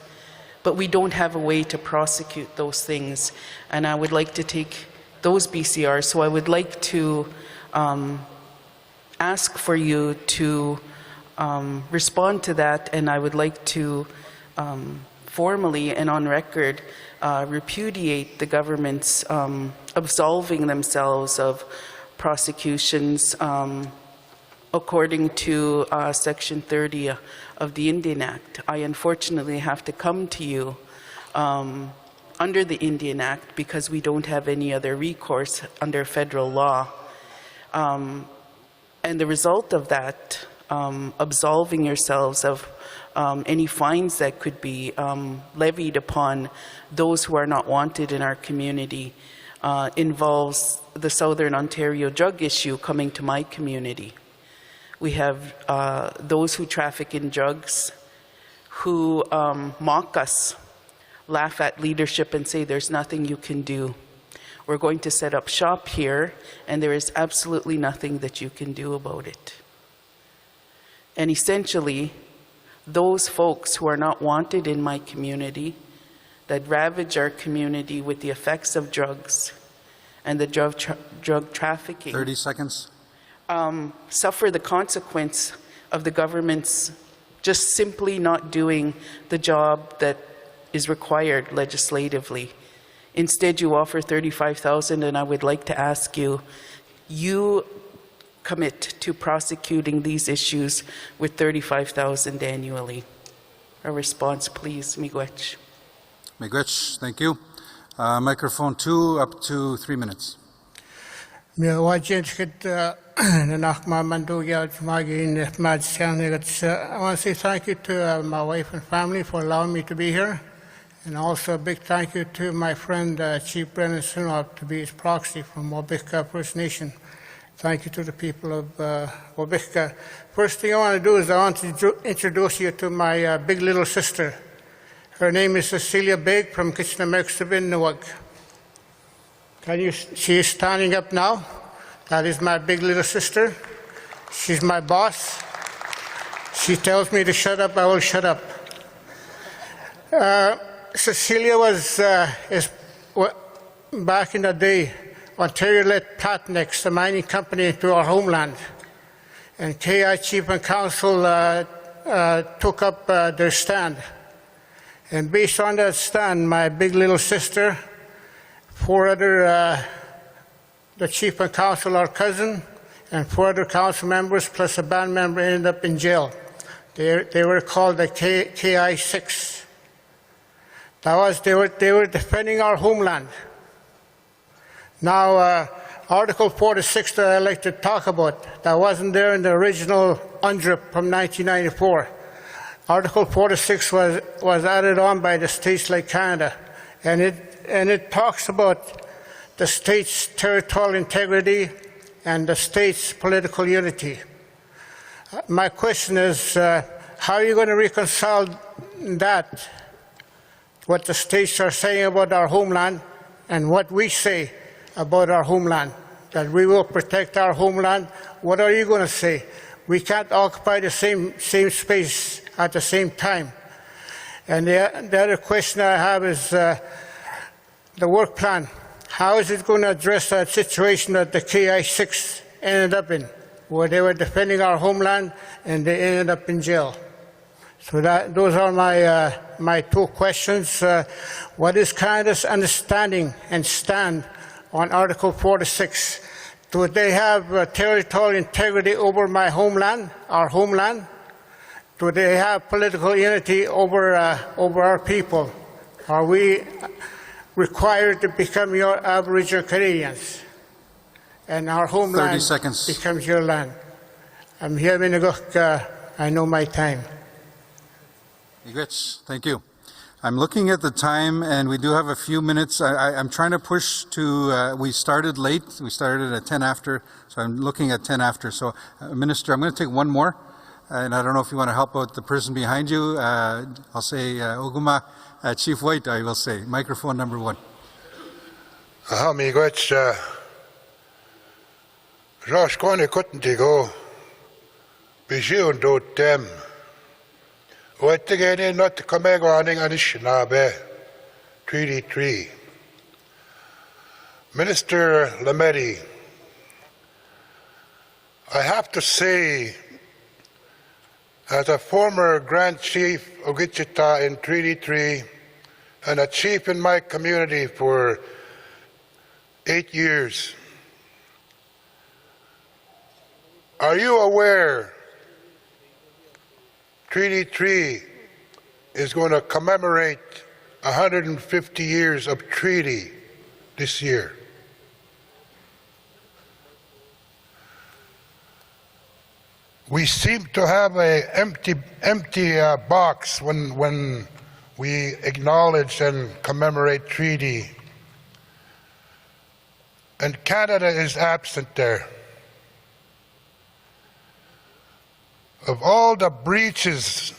S10: but we don't have a way to prosecute those things. And I would like to take those BCRs, so I would like to ask for you to respond to that, and I would like to formally and on record repudiate the government's absolving themselves of prosecutions according to Section 30 of the Indian Act. I unfortunately have to come to you under the Indian Act because we don't have any other recourse under federal law. And the result of that, absolving yourselves of any fines that could be levied upon those who are not wanted in our community, involves the Southern Ontario drug issue coming to my community. We have those who traffic in drugs who mock us, laugh at leadership and say there's nothing you can do. We're going to set up shop here and there is absolutely nothing that you can do about it. And essentially, those folks who are not wanted in my community, that ravage our community with the effects of drugs and the drug trafficking.
S1: 30 seconds.
S10: Suffer the consequence of the government's just simply not doing the job that is required legislatively. Instead, you offer $35,000, and I would like to ask you, you commit to prosecuting these issues with $35,000 annually. A response, please, Miigwech.
S1: Miigwech, thank you. Microphone 2, up to 3 minutes.
S11: I want to say thank you to my wife and family for allowing me to be here. And also a big thank you to my friend Chief Brennan Sunop to be his proxy from Wabika First Nation. Thank you to the people of Wabika. First thing I want to do is I want to introduce you to my big little sister. Her name is Cecilia Big from Kitchener-Merksabin-Newag. She is standing up now. That is my big little sister. She's my boss. She tells me to shut up, I will shut up. Cecilia was, back in the day, Ontario let Platnex, the mining company, into our homeland. And KI Chief and Council took up their stand. And based on that stand, my big little sister, 4 other, the Chief and Council, our cousin, and 4 other council members, plus a band member, ended up in jail. They were called the KI6. That was, they were defending our homeland. Now, Article 46 that I'd like to talk about, that wasn't there in the original UNDRIP from 1994. Article 46 was added on by the states like Canada, and it talks about the state's territorial integrity and the state's political unity. My question is, how are you going to reconcile that, what the states are saying about our homeland and what we say about our homeland, that we will protect our homeland? What are you going to say? We can't occupy the same space at the same time. And the other question I have is the work plan. How is it going to address that situation that the KI6 ended up in, where they were defending our homeland and they ended up in jail? So those are my 2 questions. What is Canada's understanding and stand on Article 46? Do they have territorial integrity over my homeland, our homeland? Do they have political unity over our people? Are we required to become your Aboriginal Canadians? And our homeland
S1: 30 seconds.
S11: Becomes your land. I'm here, Minaguk. I know my time.
S1: Miigwech, thank you. I'm looking at the time, and we do have a few minutes. I'm trying to push to, we started late. We started at 10 after, so I'm looking at 10 after. So, Minister, I'm going to take one more. and I don't know if you want to help out the person behind you. I'll say Oguma, Chief White, I will say. Microphone number 1.
S12: Aha, miigwech, Josh Kone Kutentigo, Bijiun do tem. What again, not to come on in Anishinabe, Treaty 3. Minister Lametti, I have to say, as a former Grand Chief of Wichita in Treaty 3 and a chief in my community for 8 years, are you aware Treaty 3 is going to commemorate 150 years of treaty this year? We seem to have an empty box when we acknowledge and commemorate treaty. And Canada is absent there. Of all the breaches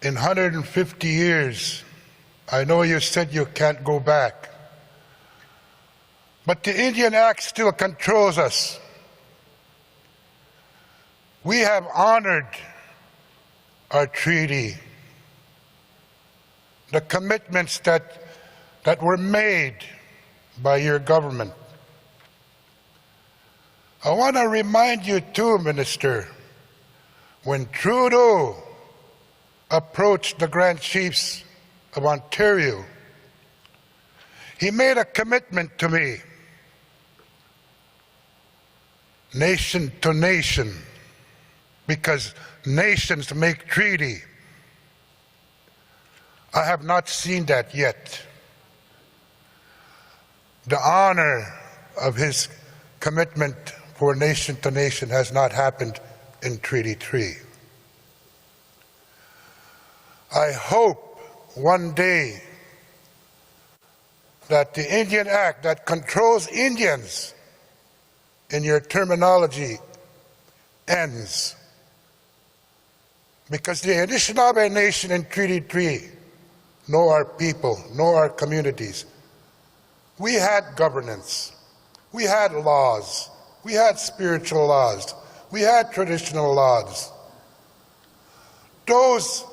S12: in 150 years, I know you said you can't go back, but the Indian Act still controls us. We have honored our treaty, the commitments that were made by your government. I want to remind you too, Minister, when Trudeau approached the Grand Chiefs of Ontario, he made a commitment to me, nation to nation, because nations make treaty. I have not seen that yet. The honor of his commitment for nation to nation has not happened in Treaty 3. I hope one day that the Indian Act that controls Indians, in your terminology, ends. Because the Anishinaabe Nation in Treaty 3 know our people, know our communities. We had governance, we had laws, we had spiritual laws, we had traditional laws. Those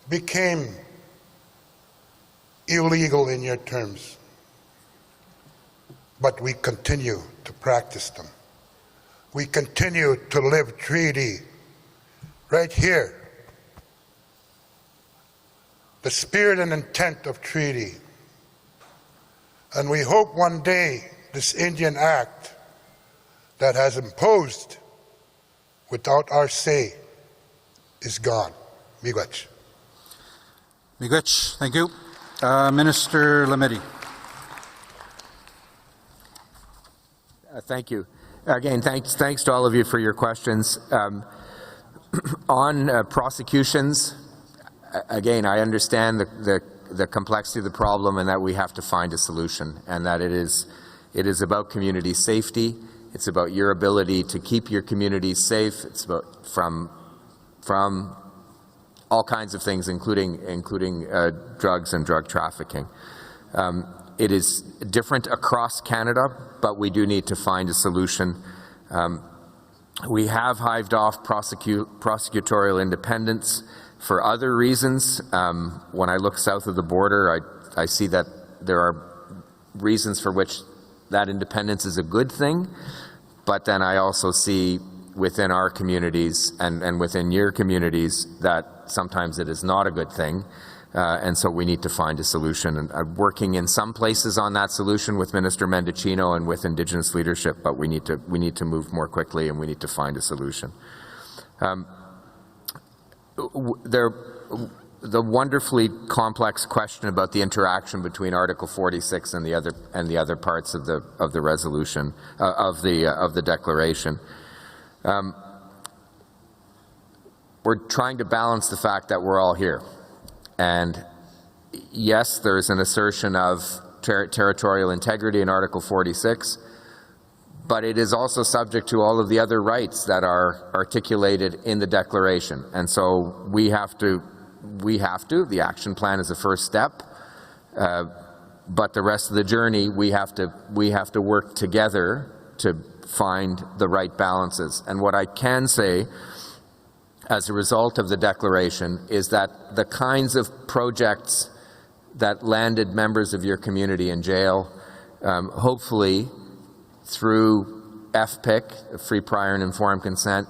S12: became illegal in your terms, but we continue to practice them. We continue to live treaty right here. The spirit and intent of treaty. And we hope one day this Indian Act that has imposed without our say is gone. Miigwech.
S1: Miigwech, thank you. Minister Lametti.
S2: Thank you. Again, thanks to all of you for your questions. On prosecutions, again, I understand the complexity of the problem and that we have to find a solution, and that it is about community safety. It's about your ability to keep your communities safe. It's about from all kinds of things, including drugs and drug trafficking. It is different across Canada, but we do need to find a solution. We have hived off prosecutorial independence for other reasons. When I look south of the border, I see that there are reasons for which that independence is a good thing, but then I also see within our communities and within your communities that sometimes it is not a good thing. And so we need to find a solution. And I'm working in some places on that solution with Minister Mendicino and with Indigenous leadership, but we need to move more quickly and we need to find a solution. The wonderfully complex question about the interaction between Article 46 and the other parts of the resolution of the declaration. We're trying to balance the fact that we're all here. And yes, there's an assertion of territorial integrity in Article 46, but it is also subject to all of the other rights that are articulated in the Declaration. And so we have to, the action plan is the first step, but the rest of the journey, we have to work together to find the right balances. And what I can say as a result of the Declaration is that the kinds of projects that landed members of your community in jail, hopefully through FPIC, free, prior and informed consent,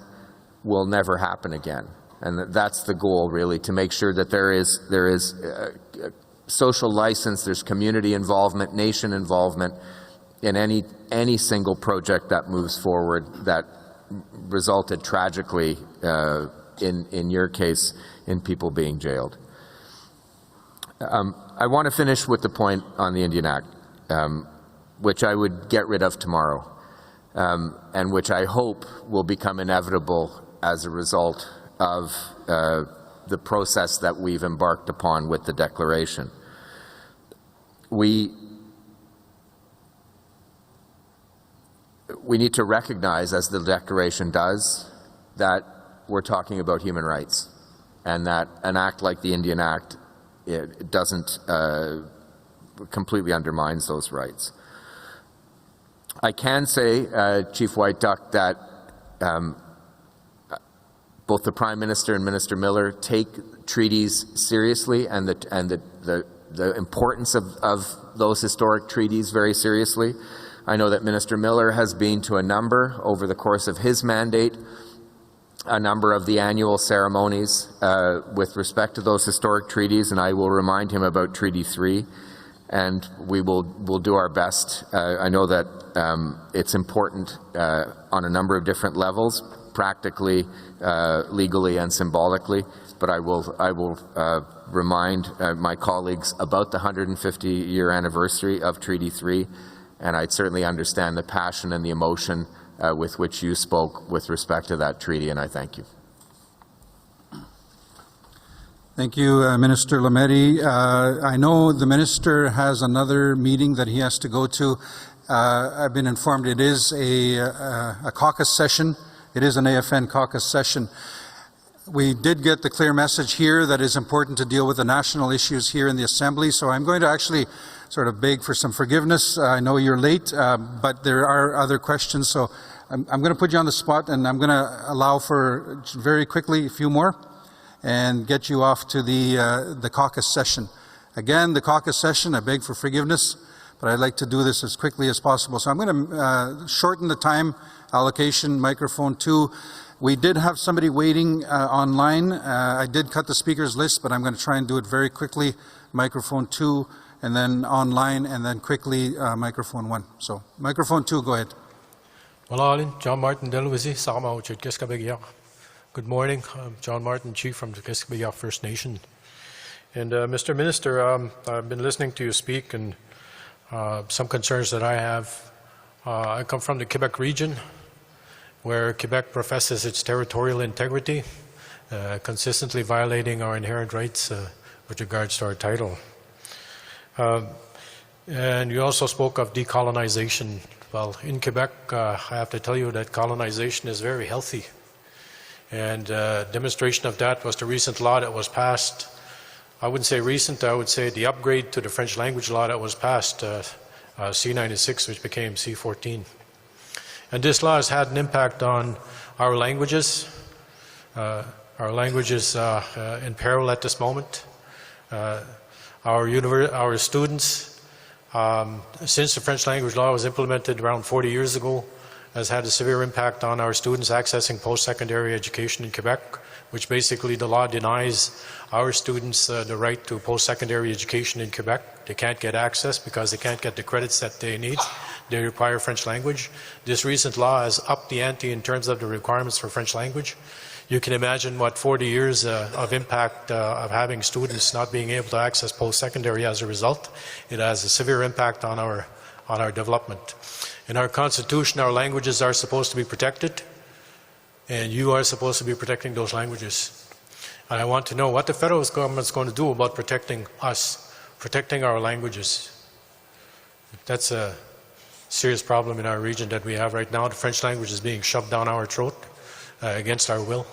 S2: will never happen again. And that's the goal, really, to make sure that there is social license, there's community involvement, nation involvement in any single project that moves forward that resulted tragically, in your case, in people being jailed. I want to finish with the point on the Indian Act, which I would get rid of tomorrow, and which I hope will become inevitable as a result of the process that we've embarked upon with the Declaration. We need to recognize, as the Declaration does, that we're talking about human rights, and that an act like the Indian Act, it doesn't completely undermines those rights. I can say, Chief White Duck, that both the Prime Minister and Minister Miller take treaties seriously, and the importance of those historic treaties very seriously. I know that Minister Miller has been to a number, over the course of his mandate, a number of the annual ceremonies with respect to those historic treaties, and I will remind him about Treaty 3, and we'll do our best. I know that it's important on a number of different levels, practically, legally, and symbolically, but I will remind my colleagues about the 150-year anniversary of Treaty 3, and I'd certainly understand the passion and the emotion with which you spoke with respect to that treaty, and I thank you.
S1: Thank you, Minister Lametti. I know the Minister has another meeting that he has to go to. I've been informed it is a caucus session. It is an AFN caucus session. We did get the clear message here that it's important to deal with the national issues here in the Assembly, so I'm going to actually sort of beg for some forgiveness. I know you're late, but there are other questions, so I'm going to put you on the spot, and I'm going to allow for very quickly a few more and get you off to the caucus session. Again, the caucus session, I beg for forgiveness, but I'd like to do this as quickly as possible. So I'm going to shorten the time allocation. Microphone 2. We did have somebody waiting online. I did cut the speakers list, but I'm going to try and do it very quickly. Microphone 2, and then online, and then quickly microphone 1. So microphone 2, go ahead.
S13: John Martin Delwisi, Sama Uchit Kiskabegiak. Good morning. I'm John Martin, Chief from the Kiskabegiak First Nation. And Mr. Minister, I've been listening to you speak, and some concerns that I have. I come from the Quebec region, where Quebec professes its territorial integrity, consistently violating our inherent rights with regards to our title. And you also spoke of decolonization. Well, in Quebec, I have to tell you that colonization is very healthy. And demonstration of that was the recent law that was passed. I wouldn't say recent, I would say the upgrade to the French language law that was passed, C-96, which became C-14. And this law has had an impact on our languages. Our language is in peril at this moment. Our students, since the French language law was implemented around 40 years ago, has had a severe impact on our students accessing post-secondary education in Quebec, which basically the law denies our students the right to post-secondary education in Quebec. They can't get access because they can't get the credits that they need. They require French language. This recent law has upped the ante in terms of the requirements for French language. You can imagine what 40 years of impact of having students not being able to access post-secondary as a result. It has a severe impact on our development. In our Constitution, our languages are supposed to be protected, and you are supposed to be protecting those languages. And I want to know what the federal government is going to do about protecting us, protecting our languages. That's serious problem in our region that we have right now. The French language is being shoved down our throat against our will.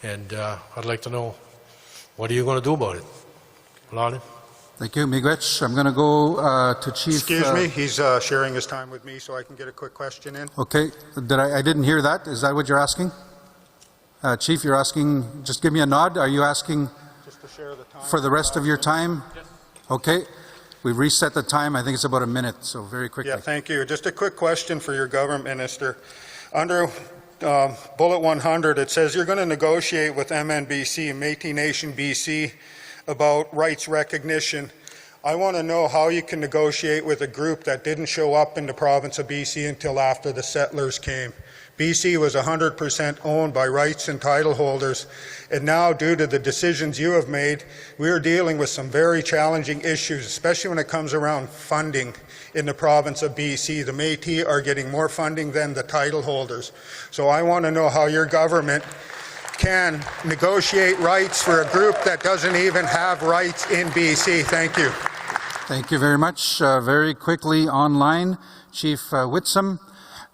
S13: And I'd like to know, what are you going to do about it? Lolly?
S1: Thank you, Miigwech. I'm going to go to Chief.
S14: Excuse me, he's sharing his time with me, so I can get a quick question in.
S1: Okay, I didn't hear that. Is that what you're asking? Chief, you're asking, just give me a nod. Are you asking
S14: just to share the time
S1: for the rest of your time? Yes. Okay. We've reset the time. I think it's about a minute, so very quickly.
S14: Yeah, thank you. Just a quick question for your government minister. Under bullet 100, it says you're going to negotiate with MNBC, Métis Nation BC, about rights recognition. I want to know how you can negotiate with a group that didn't show up in the province of BC until after the settlers came. BC was 100% owned by rights and title holders, and now due to the decisions you have made, we are dealing with some very challenging issues, especially when it comes around funding in the province of BC. The Métis are getting more funding than the title holders. So I want to know how your government can negotiate rights for a group that doesn't even have rights in BC. Thank you.
S1: Thank you very much. Very quickly online, Chief Whitson.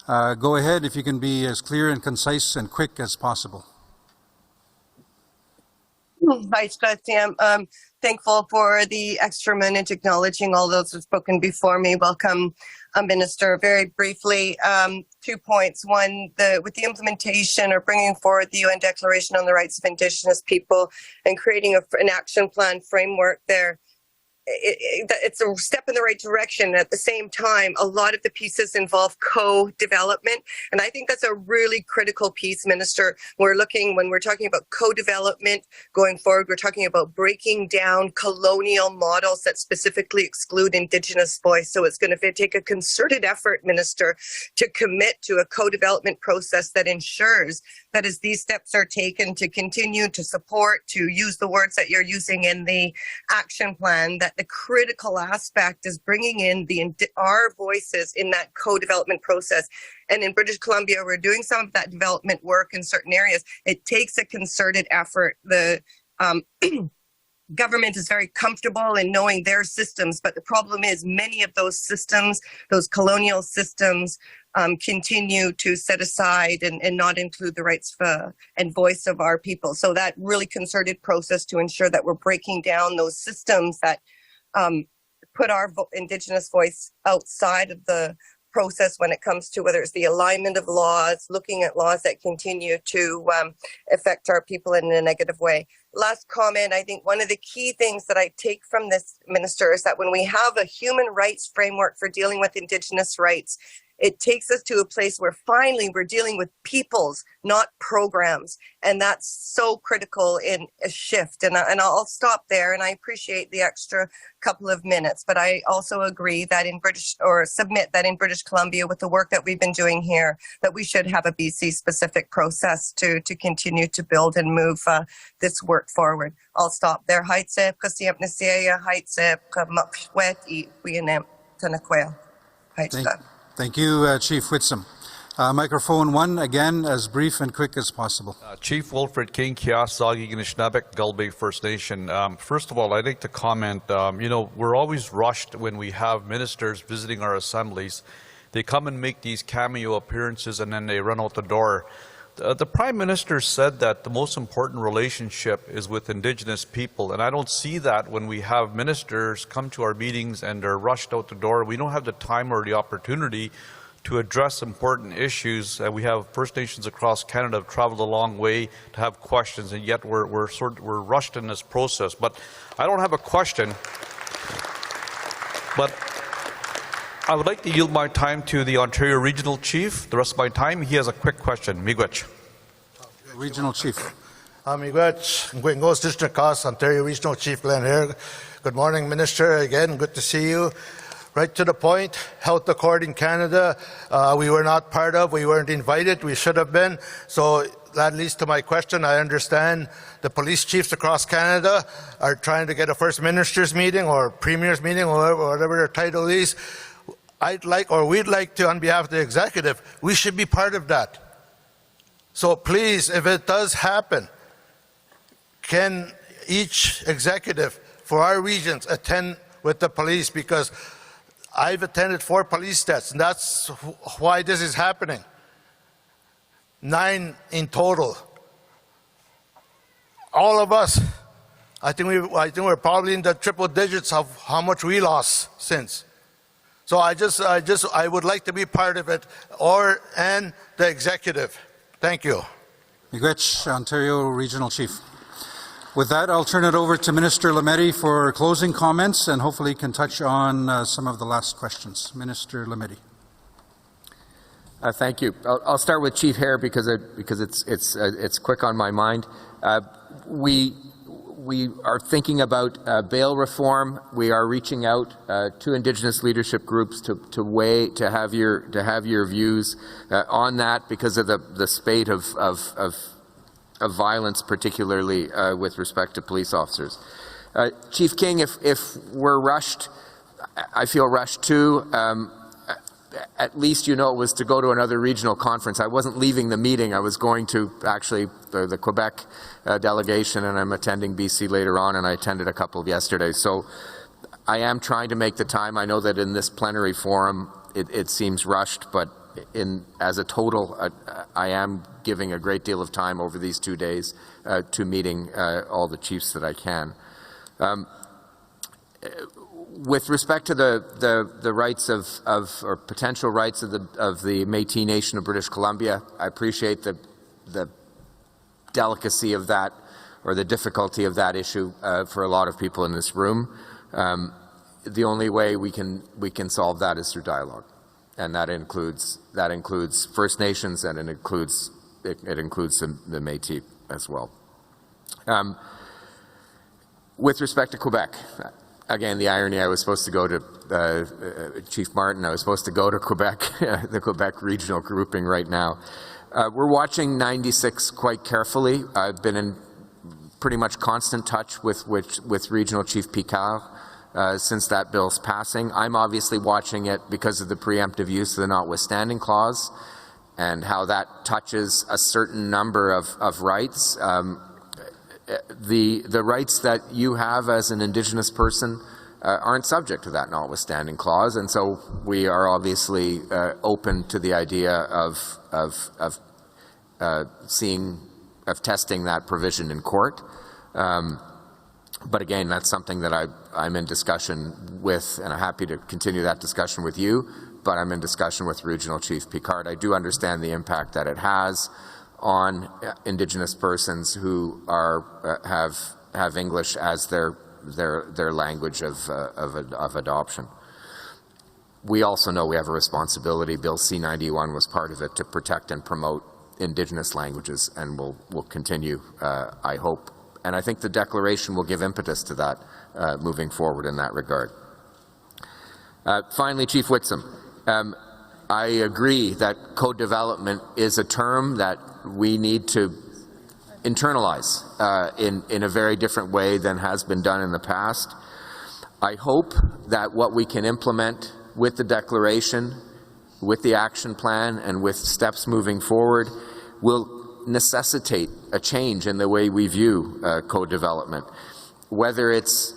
S1: Go ahead if you can be as clear and concise and quick as possible.
S15: Hi, Scott. I'm thankful for the extra minute acknowledging all those who've spoken before me. Welcome, Minister. Very briefly, 2 points. One, with the implementation or bringing forward the UN Declaration on the Rights of Indigenous People and creating an action plan framework there, it's a step in the right direction. At the same time, a lot of the pieces involve co-development. And I think that's a really critical piece, Minister. When we're talking about co-development going forward, we're talking about breaking down colonial models that specifically exclude Indigenous voice. So it's going to take a concerted effort, Minister, to commit to a co-development process that ensures that as these steps are taken to continue to support, to use the words that you're using in the action plan, that the critical aspect is bringing in our voices in that co-development process. And in British Columbia, we're doing some of that development work in certain areas. It takes a concerted effort. The government is very comfortable in knowing their systems, but the problem is many of those systems, those colonial systems, continue to set aside and not include the rights and voice of our people. So that really concerted process to ensure that we're breaking down those systems that put our Indigenous voice outside of the process when it comes to whether it's the alignment of laws, looking at laws that continue to affect our people in a negative way. Last comment, I think one of the key things that I take from this, Minister, is that when we have a human rights framework for dealing with Indigenous rights, it takes us to a place where finally we're dealing with peoples, not programs. And that's so critical in a shift. And I'll stop there. And I appreciate the extra couple of minutes. But I also agree that submit that in British Columbia, with the work that we've been doing here, that we should have a BC specific process to continue to build and move this work forward. I'll stop there.
S1: Thank you, Chief Whitson. Microphone 1, again, as brief and quick as possible.
S16: Chief Wilfred King, Kiasagi, Nishnabek, Gull Bay First Nation. First of all, I'd like to comment, we're always rushed when we have ministers visiting our assemblies. They come and make these cameo appearances and then they run out the door. The Prime Minister said that the most important relationship is with Indigenous people, and I don't see that when we have ministers come to our meetings and they're rushed out the door. We don't have the time or the opportunity to address important issues. We have First Nations across Canada have traveled a long way to have questions, and yet we're rushed in this process. But I don't have a question, but I would like to yield my time to the Ontario Regional Chief. The rest of my time, he has a quick question. Miigwech.
S1: Regional Chief.
S17: Miigwech, Gwingos District Cost, Ontario Regional Chief Glenn here. Good morning, Minister. Again, good to see you. Right to the point, Health Accord in Canada, we were not part of, we weren't invited, we should have been. So that leads to my question. I understand the police chiefs across Canada are trying to get a First Minister's meeting or Premier's meeting or whatever their title is. We'd like to, on behalf of the executive, we should be part of that. So please, if it does happen, can each executive for our regions attend with the police? Because I've attended 4 police tests, and that's why this is happening. 9 in total. All of us, I think we're probably in the triple digits of how much we lost since. So I would like to be part of it, and the executive. Thank you.
S1: Miigwech, Ontario Regional Chief. With that, I'll turn it over to Minister Lametti for closing comments, and hopefully can touch on some of the last questions. Minister Lametti.
S2: Thank you. I'll start with Chief Hare because it's quick on my mind. We are thinking about bail reform. We are reaching out to Indigenous leadership groups to have your views on that because of the spate of violence, particularly with respect to police officers. Chief King, if we're rushed, I feel rushed too. At least you know it was to go to another regional conference. I wasn't leaving the meeting. I was going to actually the Quebec delegation, and I'm attending BC later on, and I attended a couple yesterday. So I am trying to make the time. I know that in this plenary forum it seems rushed, but as a total, I am giving a great deal of time over these 2 days to meeting all the chiefs that I can. With respect to the rights or potential rights of the Métis Nation of British Columbia, I appreciate the delicacy of that, or the difficulty of that issue for a lot of people in this room. The only way we can solve that is through dialogue, and that includes First Nations, and it includes the Métis as well. With respect to Quebec. Again, the irony, I was supposed to go to Chief Martin, I was supposed to go to Quebec, the Quebec regional grouping right now. We're watching 96 quite carefully. I've been in pretty much constant touch with Regional Chief Picard since that bill's passing. I'm obviously watching it because of the preemptive use of the notwithstanding clause and how that touches a certain number of rights. The rights that you have as an Indigenous person aren't subject to that notwithstanding clause, and so we are obviously open to the idea of testing that provision in court. But again, that's something that I'm in discussion with, and I'm happy to continue that discussion with you. But I'm in discussion with Regional Chief Picard. I do understand the impact that it has on Indigenous persons who have English as their language of adoption. We also know we have a responsibility. Bill C-91 was part of it, to protect and promote Indigenous languages, and will continue, I hope. And I think the declaration will give impetus to that moving forward in that regard. Finally, Chief Whitson. I agree that co-development is a term that we need to internalize in a very different way than has been done in the past. I hope that what we can implement with the declaration, with the action plan, and with steps moving forward will necessitate a change in the way we view co-development, whether it's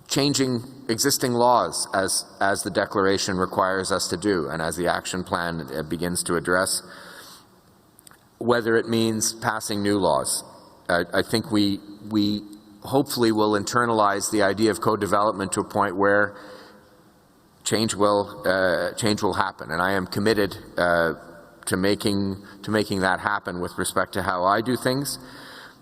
S2: changing existing laws as the declaration requires us to do and as the action plan begins to address, whether it means passing new laws. I think we hopefully will internalize the idea of co-development to a point where change will happen, and I am committed to making that happen with respect to how I do things.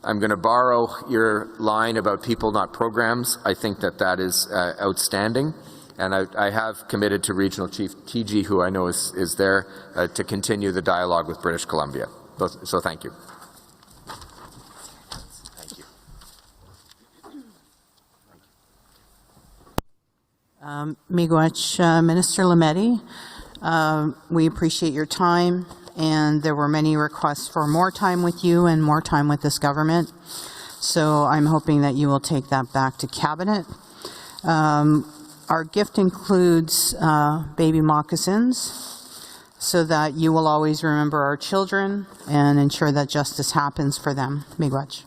S2: I'm going to borrow your line about people, not programs. I think that is outstanding, and I have committed to Regional Chief TG, who I know is there, to continue the dialogue with British Columbia. So thank you. Thank you.
S18: Miigwech, Minister Lametti. We appreciate your time, and there were many requests for more time with you and more time with this government. So I'm hoping that you will take that back to Cabinet. Our gift includes baby moccasins, so that you will always remember our children and ensure that justice happens for them. Miigwech.